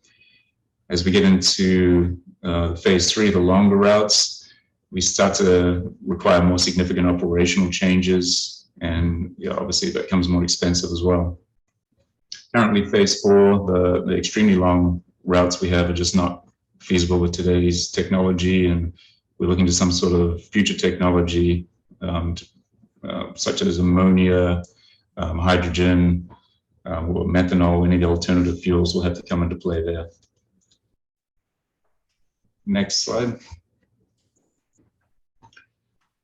J: As we get into phase 3, the longer routes, we start to require more significant operational changes, and obviously that becomes more expensive as well. Currently, phase 4, the extremely long routes we have are just not feasible with today's technology, and we're looking to some sort of future technology, such as ammonia, hydrogen, or methanol. Any of the alternative fuels will have to come into play there. Next slide.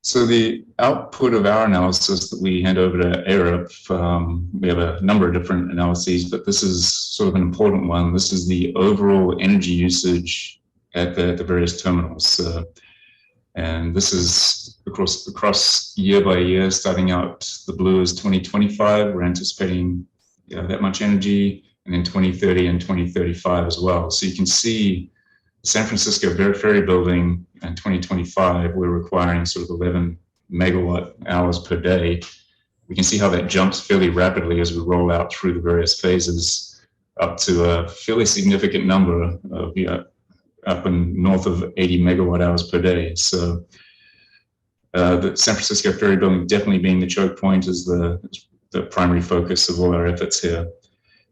J: So the output of our analysis that we hand over to ARIP, we have a number of different analyses, but this is sort of an important one. This is the overall energy usage at the various terminals. And this is across year by year, starting out, the blue is 2025. We're anticipating that much energy, and then 2030 and 2035 as well. So you can see San Francisco Ferry Building in 2025, we're requiring sort of 11 megawatt hours per day. We can see how that jumps fairly rapidly as we roll out through the various phases up to a fairly significant number of, up and north of 80 megawatt hours per day. So the San Francisco Ferry Building definitely being the choke point is the primary focus of all our efforts here.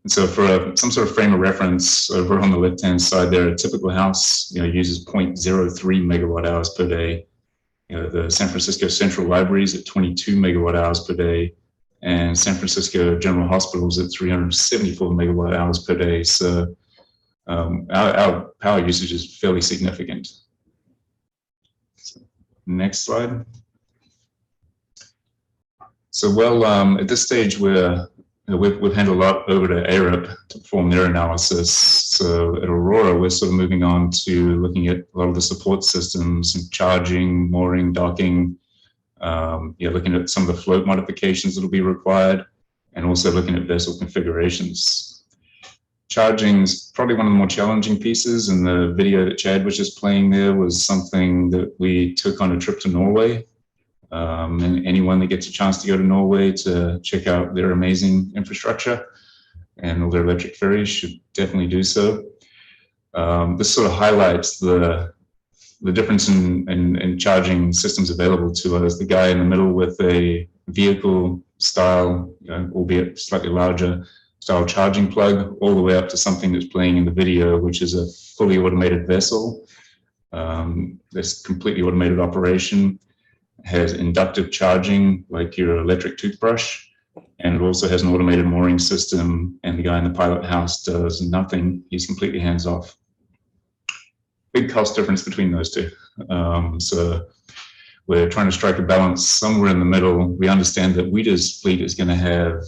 J: And so for some sort of frame of reference, over on the left-hand side there, a typical house uses 0.03 megawatt hours per day. The San Francisco Central Library is at 22 megawatt hours per day, and San Francisco General Hospital is at 374 megawatt hours per day. So our power usage is fairly significant. So, next slide. So, well, at this stage, we've handed a lot over to ARIP to perform their analysis. So at Aurora, we're sort of moving on to looking at a lot of the support systems and charging, mooring, docking, looking at some of the float modifications that will be required, and also looking at vessel configurations. Charging is probably one of the more challenging pieces, and the video that Chad was just playing there was something that we took on a trip to Norway. And anyone that gets a chance to go to Norway to check out their amazing infrastructure and all their electric ferries should definitely do so. This sort of highlights the difference in charging systems available to us. The guy in the middle with a vehicle style, albeit slightly larger style charging plug, all the way up to something that's playing in the video, which is a fully automated vessel. This completely automated operation has inductive charging like your electric toothbrush, and it also has an automated mooring system, and the guy in the pilot house does nothing. He's completely hands off. Big cost difference between those two. So we're trying to strike a balance somewhere in the middle. We understand that WETA's fleet is going to have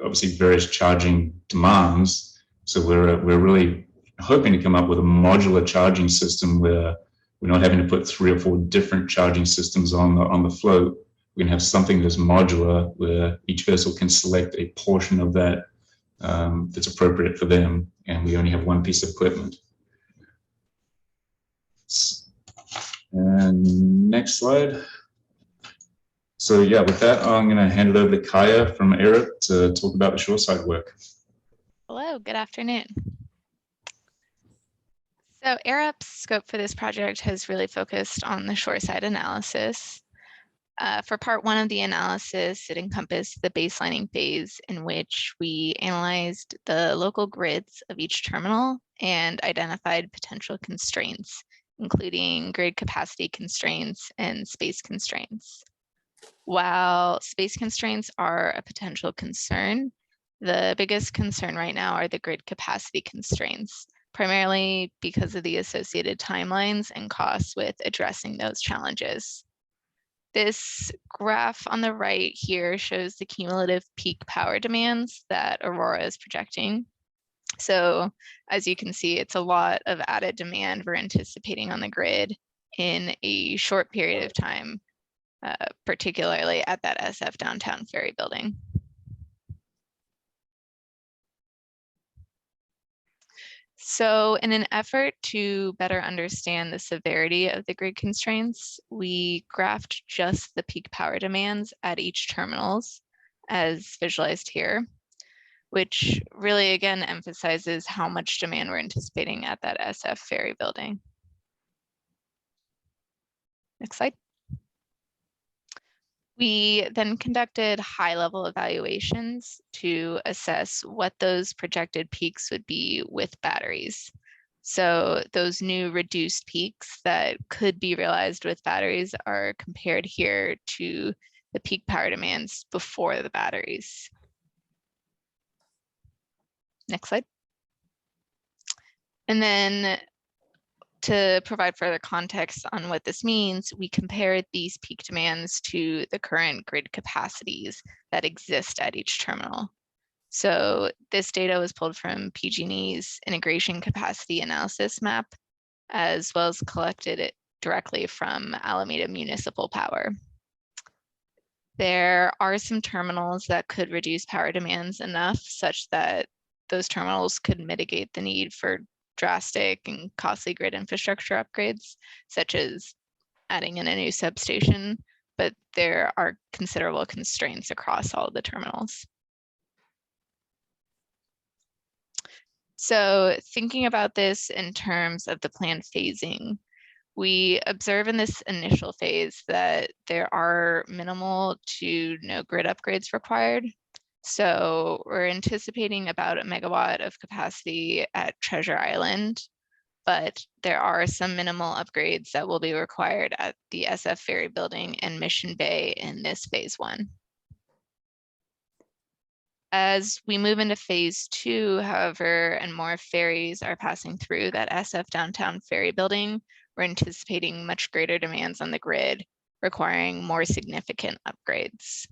J: obviously various charging demands. So we're really hoping to come up with a modular charging system where we're not having to put 3 or 4 different charging systems on the float. We can have something that's modular where each vessel can select a portion of that that's appropriate for them, and we only have one piece of equipment. And next slide. So yeah, with that, I'm going to hand it over to Kaya from ARIP to talk about the shoreside work.
K: Hello, good afternoon. So ARIP's scope for this project has really focused on the shoreside analysis. For part 1 of the analysis, it encompassed the baselining phase in which we analyzed the local grids of each terminal and identified potential constraints, including grid capacity constraints and space constraints. While space constraints are a potential concern, the biggest concern right now are the grid capacity constraints, primarily because of the associated timelines and costs with addressing those challenges. This graph on the right here shows the cumulative peak power demands that Aurora is projecting. So as you can see, it's a lot of added demand we're anticipating on the grid in a short period of time, particularly at that SF downtown ferry building. So in an effort to better understand the severity of the grid constraints, we graphed just the peak power demands at each terminals as visualized here, which really again emphasizes how much demand we're anticipating at that SF ferry building. Next slide. We then conducted high-level evaluations to assess what those projected peaks would be with batteries. So those new reduced peaks that could be realized with batteries are compared here to the peak power demands before the batteries. Next slide. And then to provide further context on what this means, we compared these peak demands to the current grid capacities that exist at each terminal. So this data was pulled from PG&E's integration capacity analysis map, as well as collected it directly from Alameda Municipal Power. There are some terminals that could reduce power demands enough such that those terminals could mitigate the need for drastic and costly grid infrastructure upgrades, such as adding in a new substation, but there are considerable constraints across all of the terminals. So thinking about this in terms of the planned phasing, we observe in this initial phase that there are minimal to no grid upgrades required. So we're anticipating about 1 megawatt of capacity at Treasure Island, but there are some minimal upgrades that will be required at the SF Ferry Building and Mission Bay in this phase 1. As we move into phase 2, however, and more ferries are passing through that SF Downtown Ferry Building, we're anticipating much greater demands on the grid, requiring more significant upgrades.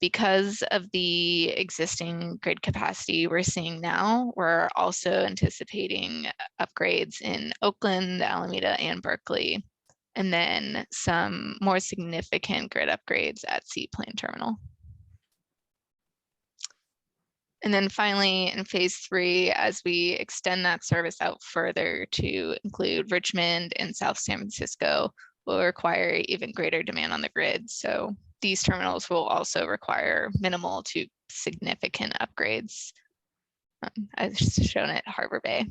K: Because of the existing grid capacity we're seeing now, we're also anticipating upgrades in Oakland, Alameda, and Berkeley, and then some more significant grid upgrades at Seaplane Terminal. And then finally, in phase 3, as we extend that service out further to include Richmond and South San Francisco, will require even greater demand on the grid. So these terminals will also require minimal to significant upgrades, as shown at Harbor Bay.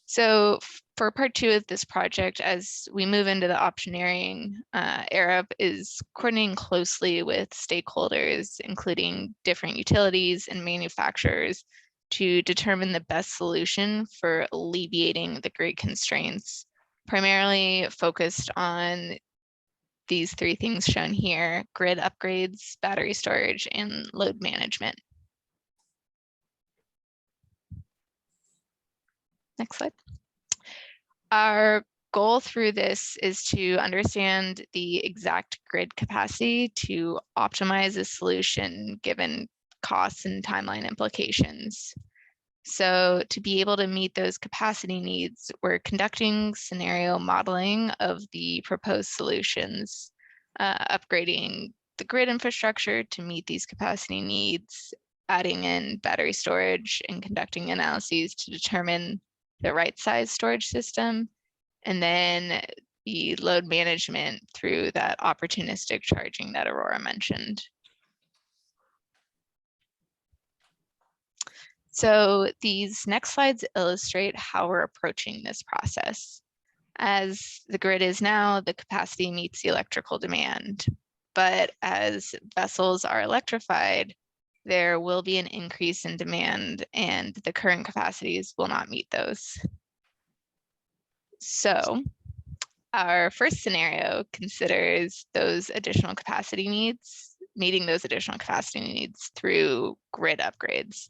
K: So for part 2 of this project, as we move into the optioneering, ARUP is coordinating closely with stakeholders, including different utilities and manufacturers, to determine the best solution for alleviating the grid constraints, primarily focused on these 3 things shown here: grid upgrades, battery storage, and load management. Next slide. Our goal through this is to understand the exact grid capacity to optimize a solution given costs and timeline implications. So to be able to meet those capacity needs, we're conducting scenario modeling of the proposed solutions, upgrading the grid infrastructure to meet these capacity needs, adding in battery storage, and conducting analyses to determine the right size storage system, and then the load management through that opportunistic charging that Aurora mentioned. So these next slides illustrate how we're approaching this process. As the grid is now, the capacity meets the electrical demand, but as vessels are electrified, there will be an increase in demand and the current capacities will not meet those. So our first scenario considers those additional capacity needs, meeting those additional capacity needs through grid upgrades.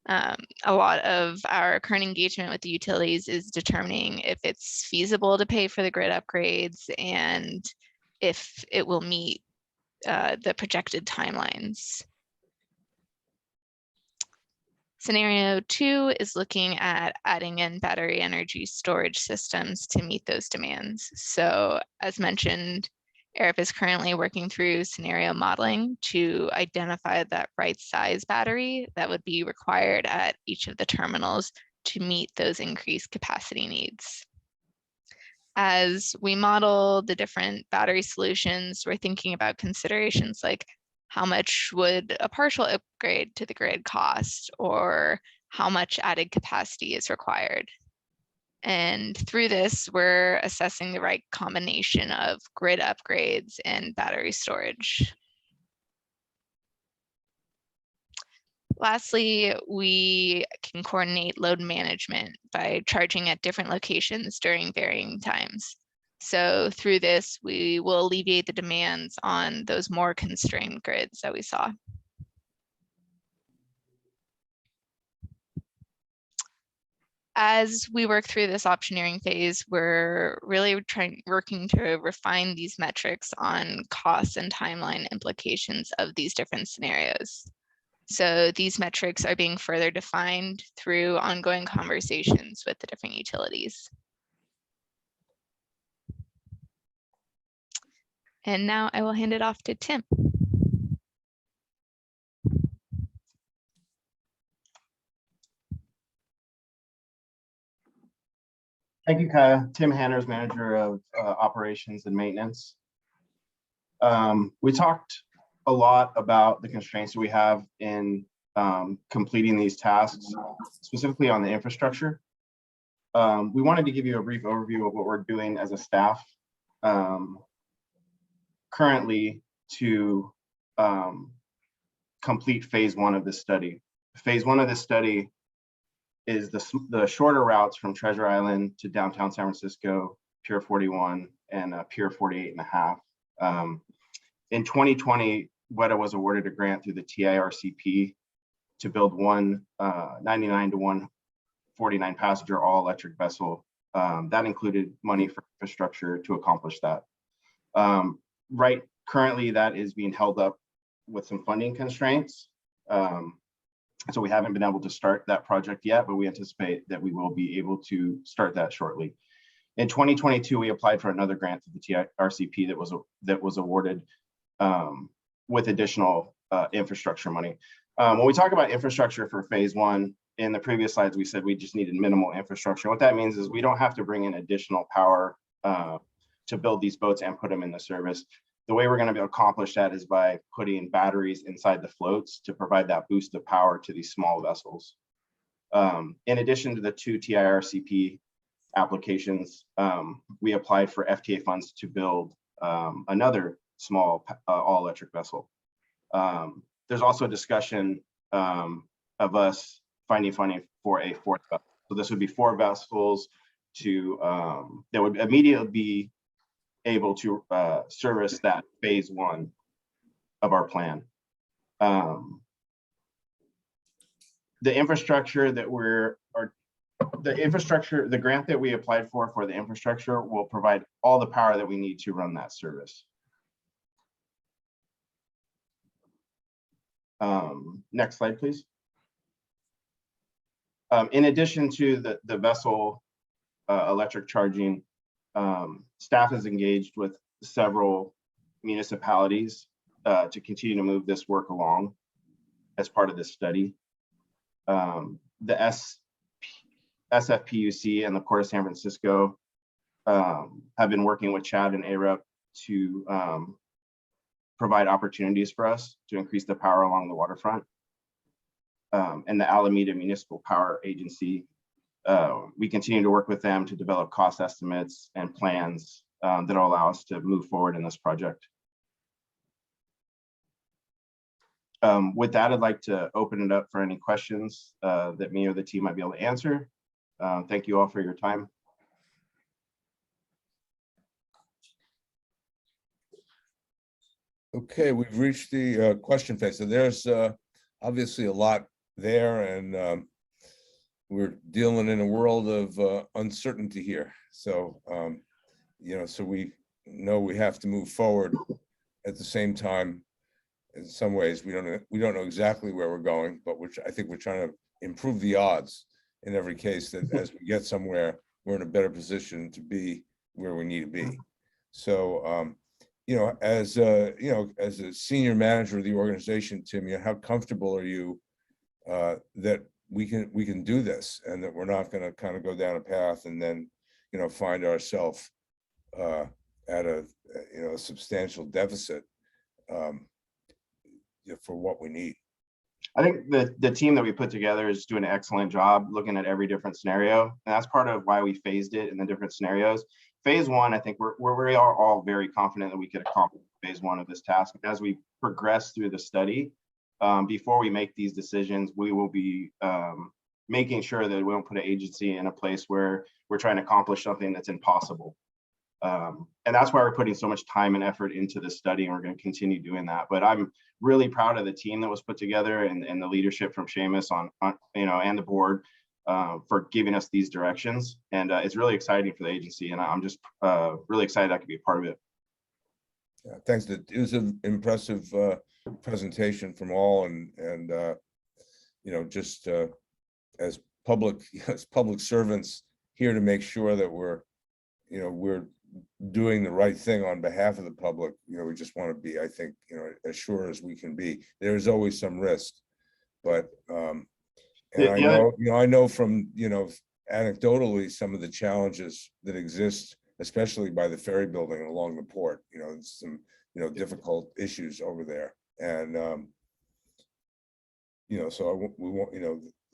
K: A lot of our current engagement with the utilities is determining if it's feasible to pay for the grid upgrades and if it will meet the projected timelines. Scenario 2 is looking at adding in battery energy storage systems to meet those demands. So as mentioned, Arup is currently working through scenario modeling to identify that right size battery that would be required at each of the terminals to meet those increased capacity needs. As we model the different battery solutions, we're thinking about considerations like how much would a partial upgrade to the grid cost, or how much added capacity is required. And through this, we're assessing the right combination of grid upgrades and battery storage. Lastly, we can coordinate load management by charging at different locations during varying times. So through this, we will alleviate the demands on those more constrained grids that we saw. As we work through this optioneering phase, we're really working to refine these metrics on costs and timeline implications of these different scenarios. So these metrics are being further defined through ongoing conversations with the different utilities. And now I will hand it off to Tim.
L: Thank you, Kaya. Tim Hanners, Manager of Operations and Maintenance. We talked a lot about the constraints that we have in completing these tasks, specifically on the infrastructure. We wanted to give you a brief overview of what we're doing as a staff currently to complete phase 1 of this study. Phase 1 of this study is the shorter routes from Treasure Island to downtown San Francisco, Pier 41 and Pier 48.5. In 2020, WETA was awarded a grant through the TIRCP to build one 99 to 149 passenger all electric vessel. That included money for infrastructure to accomplish that. Right, currently that is being held up with some funding constraints. So we haven't been able to start that project yet, but we anticipate that we will be able to start that shortly. In 2022, we applied for another grant to the TIRCP that was awarded with additional infrastructure money. When we talk about infrastructure for phase 1, in the previous slides, we said we just needed minimal infrastructure. What that means is we don't have to bring in additional power to build these boats and put them into service. The way we're going to be able to accomplish that is by putting batteries inside the floats to provide that boost of power to these small vessels. In addition to the 2 TIRCP applications, we applied for FTA funds to build another small all-electric vessel. There's also a discussion of us finding funding for a 4th vessel. So this would be 4 vessels to that would immediately be able to service that phase 1 of our plan. The infrastructure that the grant that we applied for the infrastructure will provide all the power that we need to run that service. Next slide, please. In addition to the vessel electric charging, staff is engaged with several municipalities to continue to move this work along as part of this study. The SFPUC and the Port of San Francisco have been working with Chad and AREP to provide opportunities for us to increase the power along the waterfront. And the Alameda Municipal Power Agency, we continue to work with them to develop cost estimates and plans that will allow us to move forward in this project. With that, I'd like to open it up for any questions that me or the team might be able to answer. Thank you all for your time.
A: Okay, we've reached the question phase. So there's obviously a lot there, and we're dealing in a world of uncertainty here. So, so we know we have to move forward at the same time, in some ways, we don't know exactly where we're going, but I think we're trying to improve the odds in every case that as we get somewhere, we're in a better position to be where we need to be. So, as a senior manager of the organization, Tim, how comfortable are you that we can do this, and that we're not going to kind of go down a path and then, find ourselves at a substantial deficit for what we need?
L: I think the team that we put together is doing an excellent job looking at every different scenario. And that's part of why we phased it in the different scenarios. Phase one, I think we are all very confident that we could accomplish phase one of this task. As we progress through the study, before we make these decisions, we will be making sure that we don't put an agency in a place where we're trying to accomplish something that's impossible. And that's why we're putting so much time and effort into this study, and we're going to continue doing that. But I'm really proud of the team that was put together, and the leadership from Seamus on and the board for giving us these directions. And it's really exciting for the agency, and I'm just really excited I could be a part of it.
A: Yeah, thanks. It was an impressive presentation from all, and just as public servants here to make sure that we're doing the right thing on behalf of the public. We just want to be, I think, as sure as we can be. There's always some risk, but I know from anecdotally some of the challenges that exist, especially by the ferry building along the port. Some difficult issues over there, and so we want,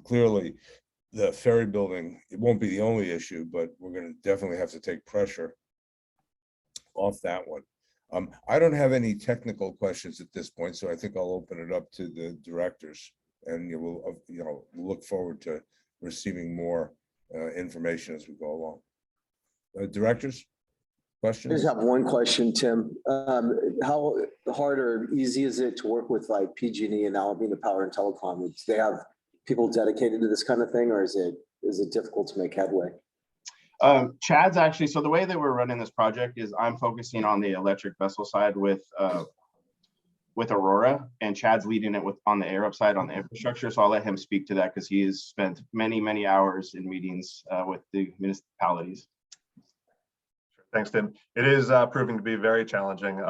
A: clearly the ferry building, it won't be the only issue, but we're going to definitely have to take pressure off that one. I don't have any technical questions at this point, so I think I'll open it up to the directors, and we'll look forward to receiving more information as we go along. Directors,
E: I
A: questions?
E: just have one question, Tim. How hard or easy is it to work with like PG&E and Alabama Power and Telecom? Do they have people dedicated to this kind of thing, or is it difficult to make headway?
L: Chad's actually, so the way that we're running this project is I'm focusing on the electric vessel side with Aurora, and Chad's leading it on the air up side on the infrastructure. So I'll let him speak to that because he has spent many hours in meetings with the municipalities.
H: Thanks, Tim. It is proving to be very challenging.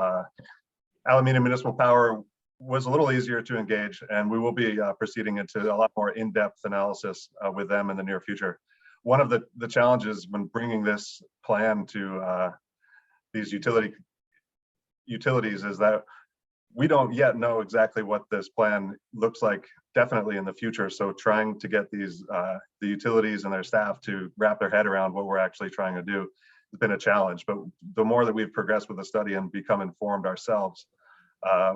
H: Alameda Municipal Power was a little easier to engage, and we will be proceeding into a lot more in-depth analysis with them in the near future. One of the challenges when bringing this plan to these utilities is that we don't yet know exactly what this plan looks like definitely in the future. So trying to get these the utilities and their staff to wrap their head around what we're actually trying to do has been a challenge. But the more that we've progressed with the study and become informed ourselves,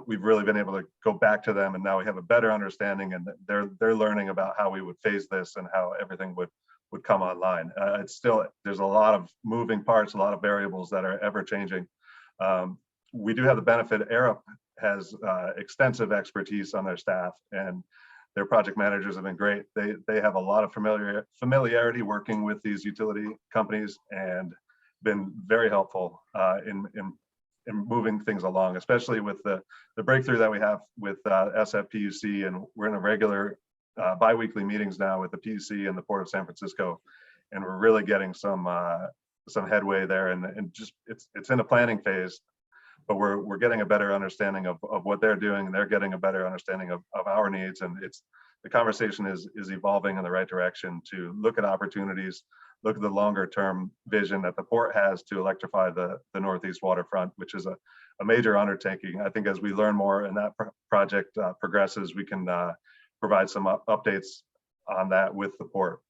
H: we've really been able to go back to them, and now we have a better understanding, and they're learning about how we would phase this and how everything would come online. It's still, there's a lot of moving parts, a lot of variables that are ever changing. We do have the benefit, Arup has extensive expertise on their staff, and their project managers have been great. They have a lot of familiarity working with these utility companies and been very helpful in moving things along, especially with the breakthrough that we have with SFPUC, and we're in a regular bi-weekly meetings now with the PUC and the Port of San Francisco, and we're really getting some headway there, and just it's in a planning phase, but we're getting a better understanding of what they're doing, and they're getting a better understanding of our needs, and the conversation is evolving in the right direction to look at opportunities, look at the longer term vision that the port has to electrify the Northeast waterfront, which is a major undertaking. I think as we learn more and that project progresses, we can provide some updates on that with the port.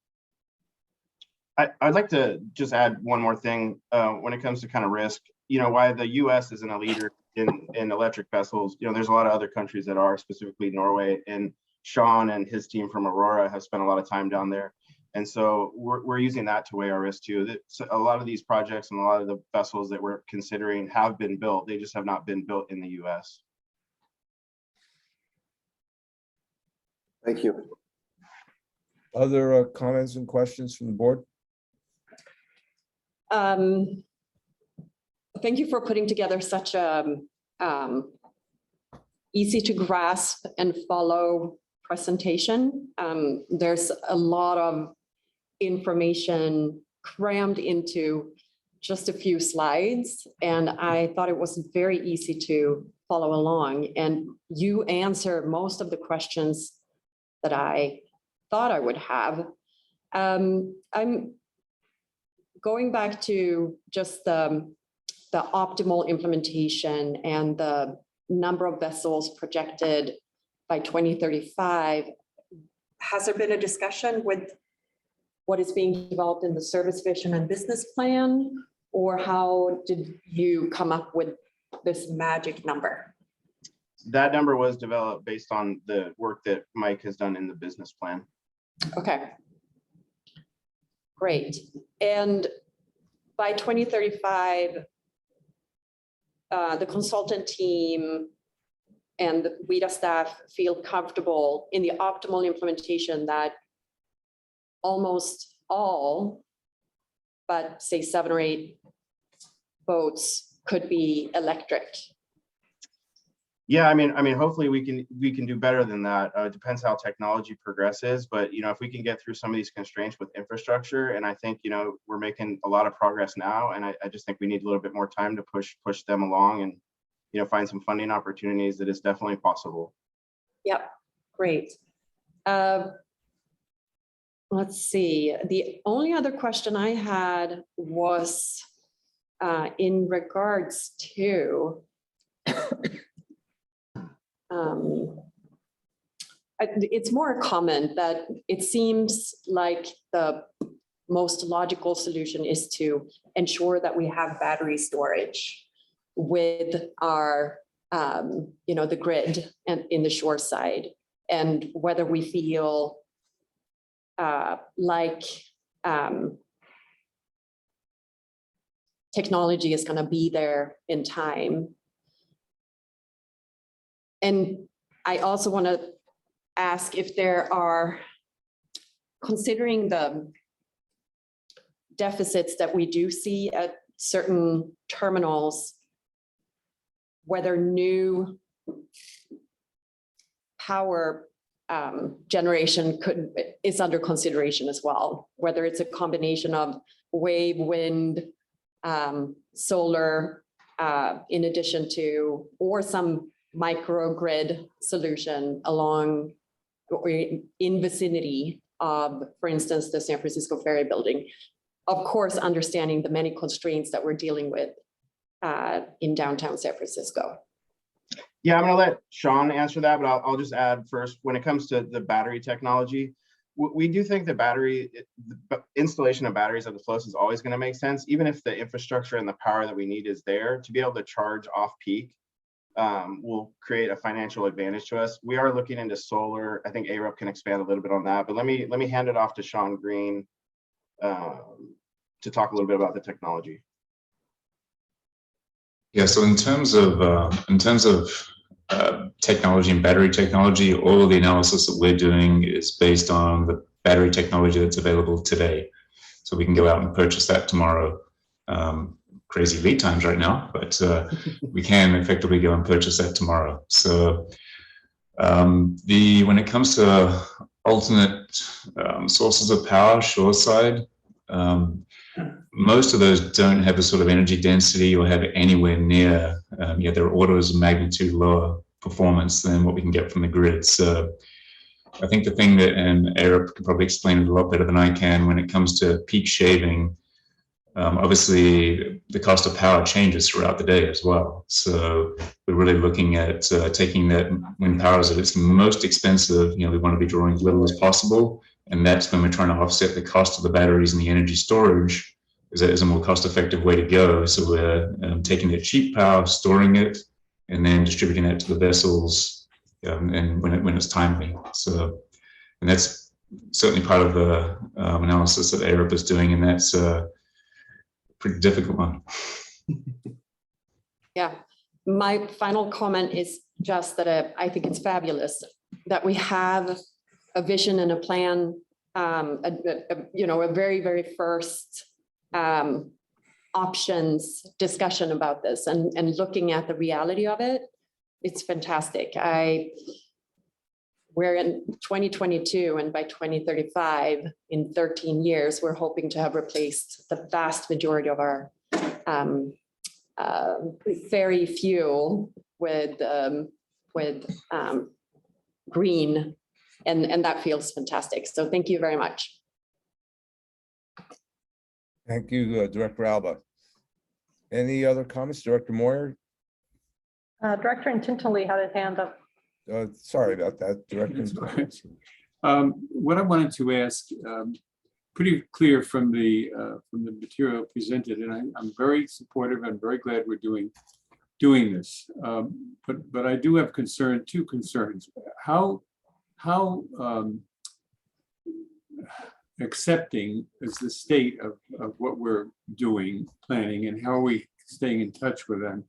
L: I'd like to just add one more thing when it comes to kind of risk. Why the U.S. isn't a leader in electric vessels. There's a lot of other countries that are, specifically Norway, and Sean and his team from Aurora have spent a lot of time down there. And so we're using that to weigh our risk too. A lot of these projects and a lot of the vessels that we're considering have been built. They just have not been built in the U.S.
E: Thank you.
A: Other comments and questions from the board?
M: Thank you for putting together such a easy to grasp and follow presentation. There's a lot of information crammed into just a few slides, and I thought it was very easy to follow along. And you answer most of the questions that I thought I would have. I'm going back to just the optimal implementation and the number of vessels projected by 2035. Has there been a discussion with what is being developed in the service vision and business plan? Or how did you come up with this magic number?
L: That number was developed based on the work that Mike has done in the business plan.
M: Okay. Great. And by 2035, the consultant team and the WETA staff feel comfortable in the optimal implementation that almost all, but say 7 or 8 boats could be electric.
L: Yeah, I mean, hopefully we can do better than that. It depends how technology progresses, but if we can get through some of these constraints with infrastructure, and I think we're making a lot of progress now, and I just think we need a little bit more time to push them along and find some funding opportunities. That is definitely possible.
M: Yep, great. Let's see. The only other question I had was in regards to it's more a comment that it seems like the most logical solution is to ensure that we have battery storage with our, the grid and in the shore side, and whether we feel like technology is going to be there in time. And I also want to ask if there are, considering the deficits that we do see at certain terminals, whether new power generation is under consideration as well, whether it's a combination of wave, wind, solar, in addition to, or some microgrid solution along or in vicinity of, for instance, the San Francisco Ferry Building. Of course, understanding the many constraints that we're dealing with in downtown San Francisco.
L: Yeah, I'm going to let Sean answer that, but I'll just add first, when it comes to the battery technology, we do think the installation of batteries at the flows is always going to make sense, even if the infrastructure and the power that we need is there. To be able to charge off peak will create a financial advantage to us. We are looking into solar. I think ARUP can expand a little bit on that, but let me hand it off to Sean Green to talk a little bit about the technology.
J: Yeah, so in terms of technology and battery technology, all of the analysis that we're doing is based on the battery technology that's available today. So we can go out and purchase that tomorrow. Crazy lead times right now, but we can effectively go and purchase that tomorrow. So when it comes to alternate sources of power, shoreside, most of those don't have the sort of energy density or have anywhere near, they're orders of magnitude lower performance than what we can get from the grid. So I think the thing that, and ARUP can probably explain it a lot better than I can, when it comes to peak shaving, obviously the cost of power changes throughout the day as well. So we're really looking at taking that when power is at its most expensive, we want to be drawing as little as possible. And that's when we're trying to offset the cost of the batteries and the energy storage is a more cost-effective way to go. So we're taking that cheap power, storing it, and then distributing that to the vessels and when it's timely. So, and that's certainly part of the analysis that ARUP is doing, and that's a pretty difficult one.
M: Yeah, my final comment is just that I think it's fabulous that we have a vision and a plan, a very, very first options discussion about this and looking at the reality of it. It's fantastic. We're in 2022, and by 2035, in 13 years, we're hoping to have replaced the vast majority of our ferry fuel with green, and that feels fantastic. So thank you very much.
A: Thank you, Director Alba. Any other comments, Director Moyer?
C: Director Tintley had his hand up.
A: Sorry about that, Director.
D: What I wanted to ask, pretty clear from the material presented, and I'm very supportive and very glad we're doing this. But I do have two concerns. How accepting is the state of what we're doing, planning, and how are we staying in touch with them?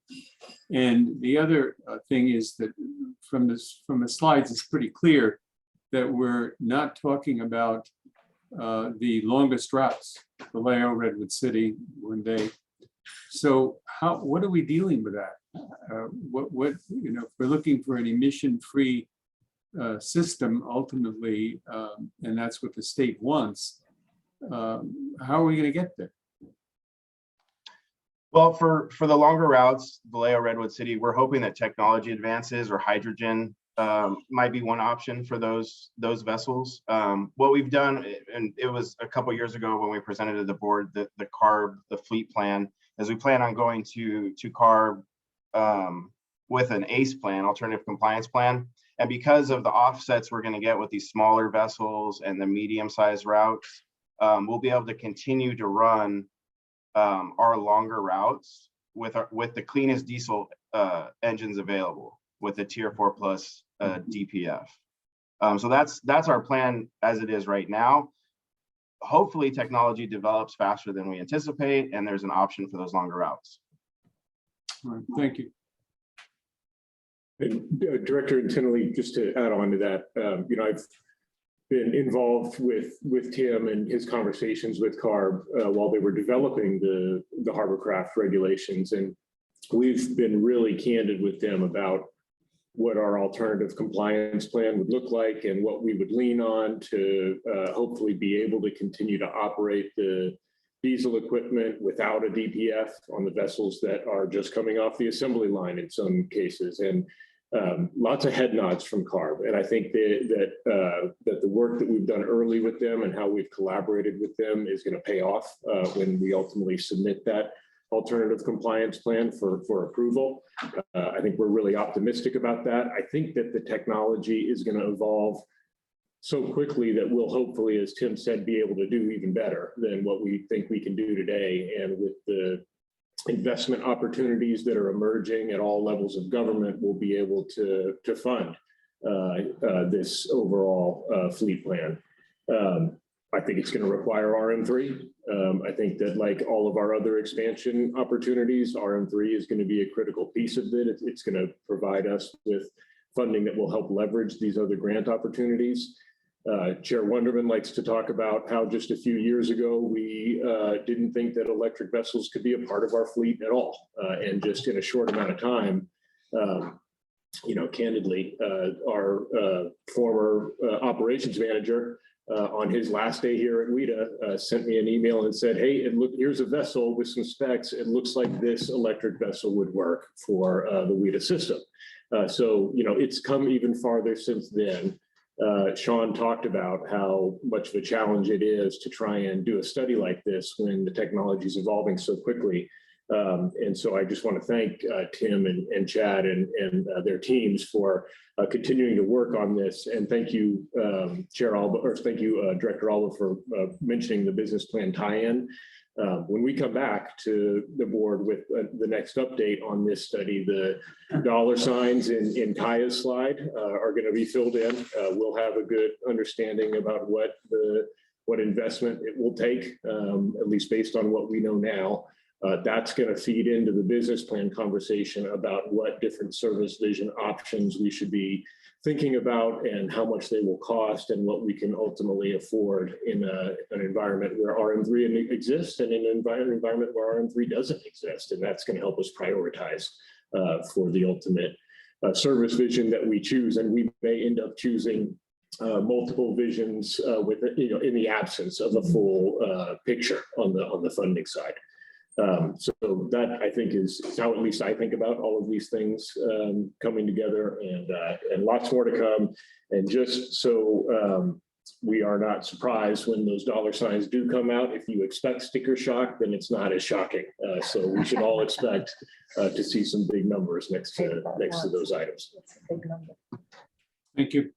D: And the other thing is that from the slides, it's pretty clear that we're not talking about the longest routes, Vallejo, Redwood City, one day. So what are we dealing with that? If we're looking for an emission-free system ultimately, and that's what the state wants, how are we going to get there?
L: Well, for the longer routes, Vallejo, Redwood City, we're hoping that technology advances or hydrogen might be one option for those vessels. What we've done, and it was a couple of years ago when we presented to the board the CARB, the fleet plan, as we plan on going to CARB with an ACE plan, alternative compliance plan. And because of the offsets we're going to get with these smaller vessels and the medium-sized routes, we'll be able to continue to run our longer routes with the cleanest diesel engines available, with the Tier 4 plus DPF. So that's our plan as it is right now. Hopefully technology develops faster than we anticipate, and there's an option for those longer routes.
D: All right, thank you.
F: And Director Tintley, just to add on to that, I've been involved with Tim and his conversations with CARB while they were developing the Harborcraft regulations, and we've been really candid with them about what our alternative compliance plan would look like and what we would lean on to hopefully be able to continue to operate the diesel equipment without a DPF on the vessels that are just coming off the assembly line in some cases. And lots of head nods from CARB. And I think that the work that we've done early with them and how we've collaborated with them is going to pay off when we ultimately submit that alternative compliance plan for approval. I think we're really optimistic about that. I think that the technology is going to evolve so quickly that we'll hopefully, as Tim said, be able to do even better than what we think we can do today. And with the investment opportunities that are emerging at all levels of government, we'll be able to fund this overall fleet plan. I think it's going to require RM3. I think that, like all of our other expansion opportunities, RM3 is going to be a critical piece of it. It's going to provide us with funding that will help leverage these other grant opportunities. Chair Wonderman likes to talk about how just a few years ago, we didn't think that electric vessels could be a part of our fleet at all. And just in a short amount of time, candidly, our former operations manager on his last day here at WETA sent me an email and said, hey, here's a vessel with some specs. It looks like this electric vessel would work for the WETA system. So, it's come even farther since then. Sean talked about how much of a challenge it is to try and do a study like this when the technology is evolving so quickly. And so I just want to thank Tim and Chad and their teams for continuing to work on this. And thank you, Chair Alba, or thank you, Director Alba, for mentioning the business plan tie-in. When we come back to the board with the next update on this study, the dollar signs in Kaya's slide are going to be filled in. We'll have a good understanding about what investment it will take, at least based on what we know now. That's going to feed into the business plan conversation about what different service vision options we should be thinking about and how much they will cost and what we can ultimately afford in an environment where RM3 exists and in an environment where RM3 doesn't exist. And that's going to help us prioritize for the ultimate service vision that we choose. And we may end up choosing multiple visions with, in the absence of a full picture on the funding side. So that, I think, is how at least I think about all of these things coming together, and lots more to come. And just so we are not surprised when those dollar signs do come out, if you expect sticker shock, then it's not as shocking. So we should all expect to see some big numbers next to those items.
D: Thank you.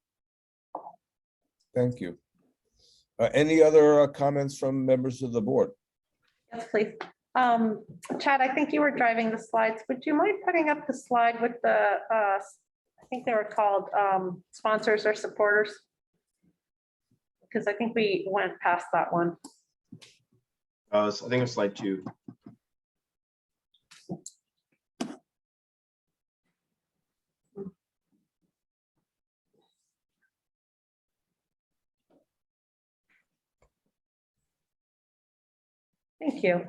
A: Thank you. Any other comments from members of the board?
C: Yes, please. Chad, I think you were driving the slides. Would you mind putting up the slide with the, I think they were called sponsors or supporters? Because I think we went past that one.
L: I think it was slide 2.
C: Thank you.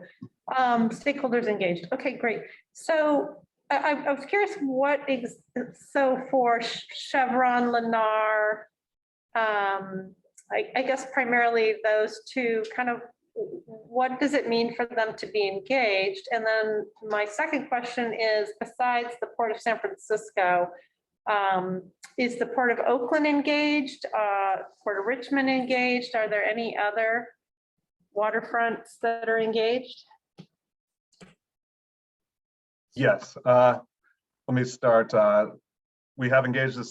C: Stakeholders engaged. Okay, great. So I was curious so for Chevron, Lennar, I guess primarily those two, kind of what does it mean for them to be engaged? And then my second question is, besides the Port of San Francisco, is the Port of Oakland engaged? Port of Richmond engaged? Are there any other waterfronts that are engaged?
H: Yes. Let me start. We have engaged the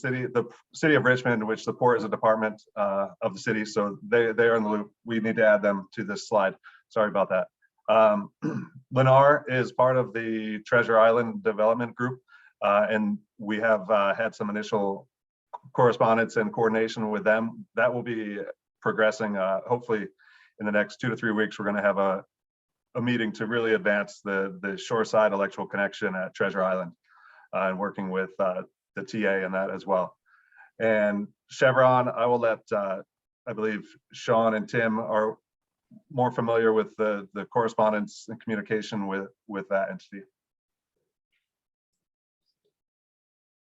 H: city of Richmond, which the port is a department of the city, so they are in the loop. We need to add them to this slide. Sorry about that. Lennar is part of the Treasure Island development group, and we have had some initial correspondence and coordination with them. That will be progressing. Hopefully, in the next 2 to 3 weeks, we're going to have a meeting to really advance the shoreside electrical connection at Treasure Island, and working with the TA in that as well. And Chevron, I will let, I believe Sean and Tim are more familiar with the correspondence and communication with that entity.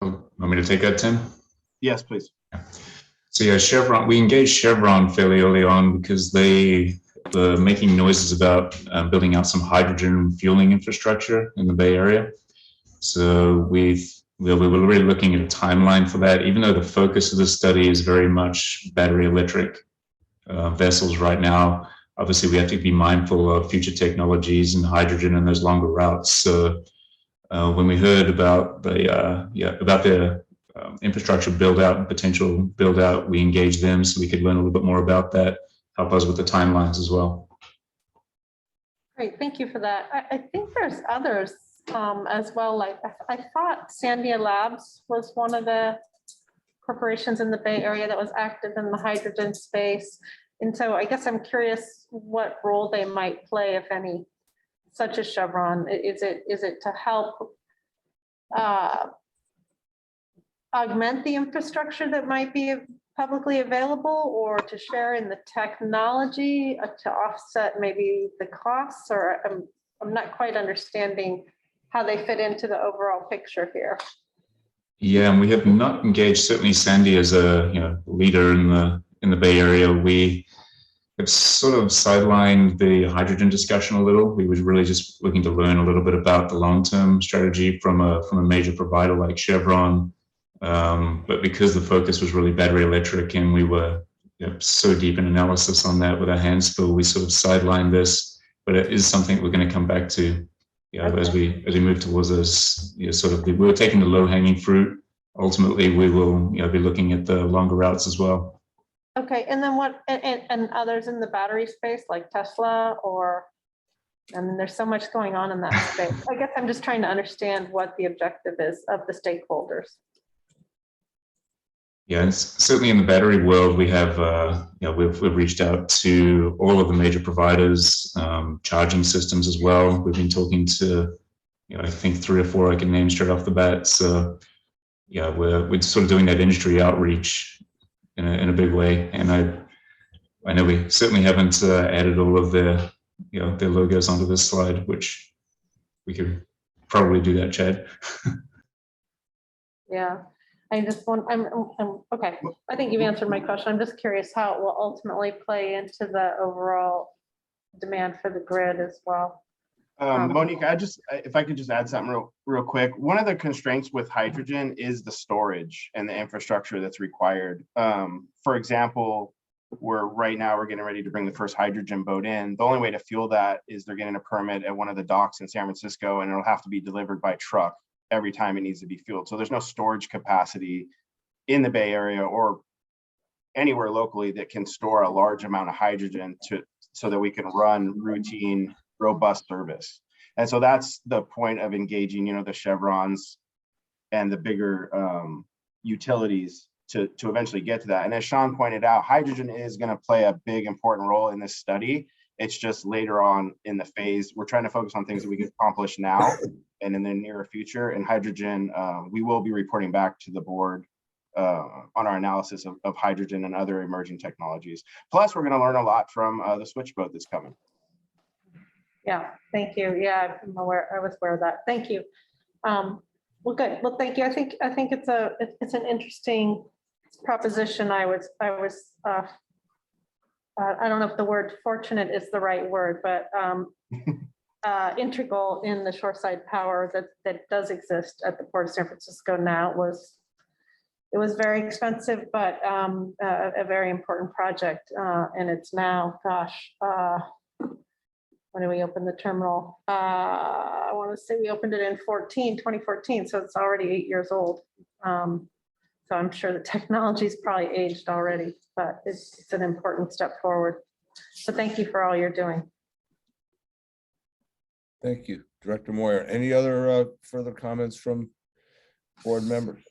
J: Want me to take that, Tim?
L: Yes, please.
J: So yeah, Chevron, we engaged Chevron fairly early on because they were making noises about building out some hydrogen fueling infrastructure in the Bay Area. So we were really looking at a timeline for that, even though the focus of the study is very much battery electric vessels right now. Obviously, we have to be mindful of future technologies and hydrogen and those longer routes. So when we heard about the infrastructure build out and potential build out, we engaged them so we could learn a little bit more about that, help us with the timelines as well.
C: Great, thank you for that. I think there's others as well. Like I thought Sandia Labs was one of the corporations in the Bay Area that was active in the hydrogen space. And so I guess I'm curious what role they might play, if any, such as Chevron. Is it to help augment the infrastructure that might be publicly available, or to share in the technology to offset maybe the costs? Or I'm not quite understanding how they fit into the overall picture here.
J: Yeah, and we have not engaged certainly Sandy as a leader in the Bay Area. We have sort of sidelined the hydrogen discussion a little. We were really just looking to learn a little bit about the long-term strategy from a major provider like Chevron. But because the focus was really battery electric and we were so deep in analysis on that with our hands full, we sort of sidelined this. But it is something we're going to come back to as we move towards this. We're taking the low-hanging fruit. Ultimately, we will be looking at the longer routes as well.
C: Okay, and then what, and others in the battery space like Tesla, or, I mean, there's so much going on in that space. I guess I'm just trying to understand what the objective is of the stakeholders.
J: Yeah, and certainly in the battery world, we have, we've reached out to all of the major providers, charging systems as well. We've been talking to, I think 3 or 4 I can name straight off the bat. So yeah, we're sort of doing that industry outreach in a big way. And I know we certainly haven't added all of their their logos onto this slide, which we could probably do that, Chad.
C: Yeah, I just want, I'm okay. I think you've answered my question. I'm just curious how it will ultimately play into the overall demand for the grid as well.
L: Monique, if I could just add something real quick. One of the constraints with hydrogen is the storage and the infrastructure that's required. For example, right now we're getting ready to bring the first hydrogen boat in. The only way to fuel that is they're getting a permit at one of the docks in San Francisco, and it'll have to be delivered by truck every time it needs to be fueled. So there's no storage capacity in the Bay Area or anywhere locally that can store a large amount of hydrogen so that we can run routine, robust service. And so that's the point of engaging, the Chevrons and the bigger utilities to eventually get to that. And as Sean pointed out, hydrogen is going to play a big, important role in this study. It's just later on in the phase. We're trying to focus on things that we can accomplish now and in the near future. And hydrogen, we will be reporting back to the board on our analysis of hydrogen and other emerging technologies. Plus, we're going to learn a lot from the switch boat that's coming.
C: Yeah, thank you. Yeah, I was aware of that. Thank you. Well, good. Well, thank you. I think it's an interesting proposition. I don't know if the word fortunate is the right word, but integral in the shoreside power that does exist at the Port of San Francisco now. It was very expensive, but a very important project. And it's now, gosh, when did we open the terminal? I want to say we opened it in 2014, so it's already 8 years old. So I'm sure the technology's probably aged already, but it's an important step forward. So thank you for all you're doing.
A: Thank you, Director Moyer. Any other further comments from board members?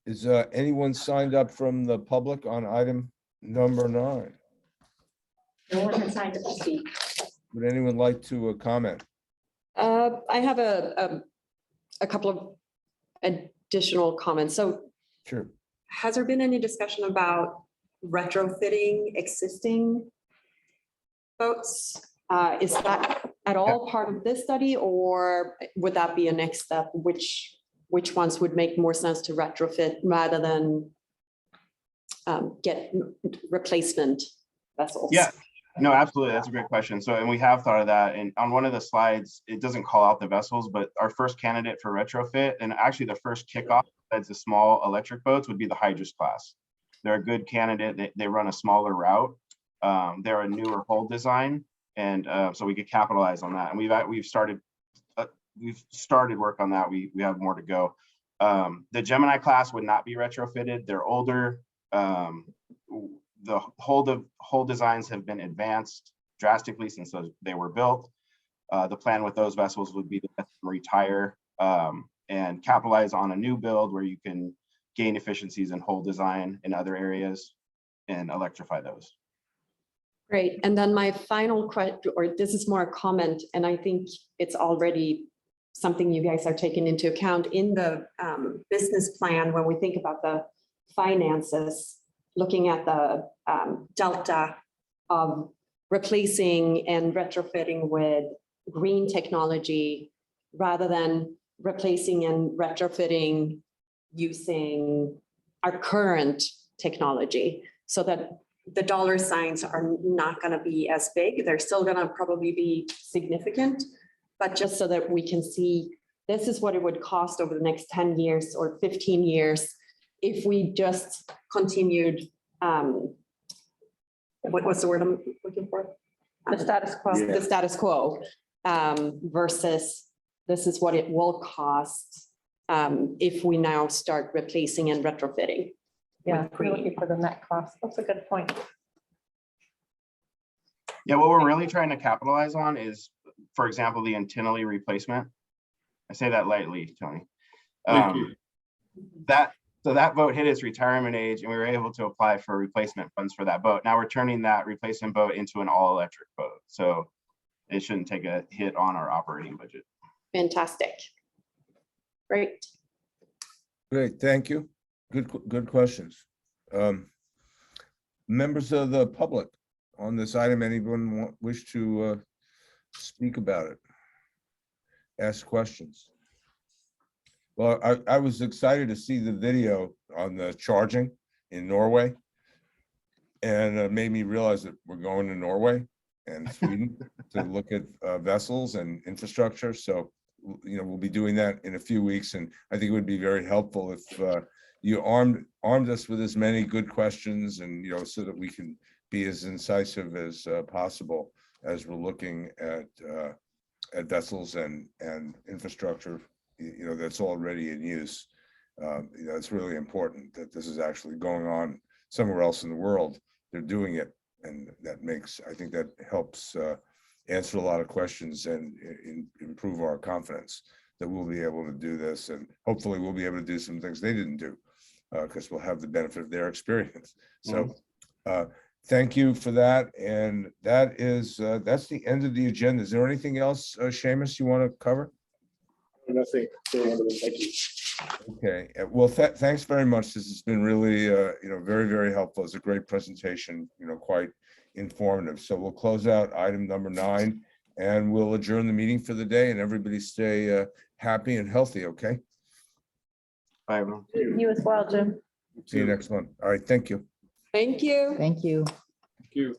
A: Is anyone signed up from the public on item number 9?
B: No one has signed up to speak.
A: Would anyone like to comment?
M: I have a couple of additional comments. So
A: Sure.
M: has there been any discussion about retrofitting existing boats? Is that at all part of this study, or would that be a next step? Which ones would make more sense to retrofit rather than get replacement vessels?
L: Yeah, no, absolutely. That's a great question. So, and we have thought of that. And on one of the slides, it doesn't call out the vessels, but our first candidate for retrofit, and actually the first kickoff besides the small electric boats, would be the Hydrus class. They're a good candidate. They run a smaller route. They're a newer hull design, and so we could capitalize on that. And we've started work on that. We have more to go. The Gemini class would not be retrofitted. They're older. The hull designs have been advanced drastically since they were built. The plan with those vessels would be to let them retire and capitalize on a new build where you can gain efficiencies in hull design in other areas and electrify those.
M: Great. And then my final question, or this is more a comment, and I think it's already something you guys are taking into account in the business plan when we think about the finances, looking at the delta of replacing and retrofitting with green technology rather than replacing and retrofitting using our current technology, so that the dollar signs are not going to be as big. They're still going to probably be significant, but just so that we can see this is what it would cost over the next 10 years or 15 years if we just continued, what's the word I'm looking for?
C: The status quo.
M: Yeah. The status quo versus this is what it will cost if we now start replacing and retrofitting.
C: Yeah, we're looking for the net cost. That's a good point.
L: Yeah, what we're really trying to capitalize on is, for example, the antennally replacement. I say that lightly, Tony. So that boat hit its retirement age and we were able to apply for replacement funds for that boat. Now we're turning that replacement boat into an all-electric boat. So it shouldn't take a hit on our operating budget.
M: Fantastic.
C: Great.
A: Great, thank you. Good questions. Members of the public on this item, anyone wish to speak about it? Ask questions? Well, I was excited to see the video on the charging in Norway. And it made me realize that we're going to Norway and Sweden to look at vessels and infrastructure. So, we'll be doing that in a few weeks. And I think it would be very helpful if you armed us with as many good questions and, so that we can be as incisive as possible as we're looking at vessels and infrastructure, that's already in use. It's really important that this is actually going on somewhere else in the world. They're doing it, and I think that helps answer a lot of questions and improve our confidence that we'll be able to do this, and hopefully we'll be able to do some things they didn't do because we'll have the benefit of their experience. So thank you for that, and that's the end of the agenda. Is there anything else, Seamus, you want to cover?
F: Nothing. Thank you.
A: Okay, well, thanks very much. This has been really, very, very helpful. It's a great presentation, quite informative. So we'll close out item number 9 and we'll adjourn the meeting for the day, and everybody stay happy and healthy, okay?
L: Bye, everyone.
C: You as well, Jim.
A: See you next month. All right, thank you.
M: Thank you.
I: Thank you.
D: Thank you.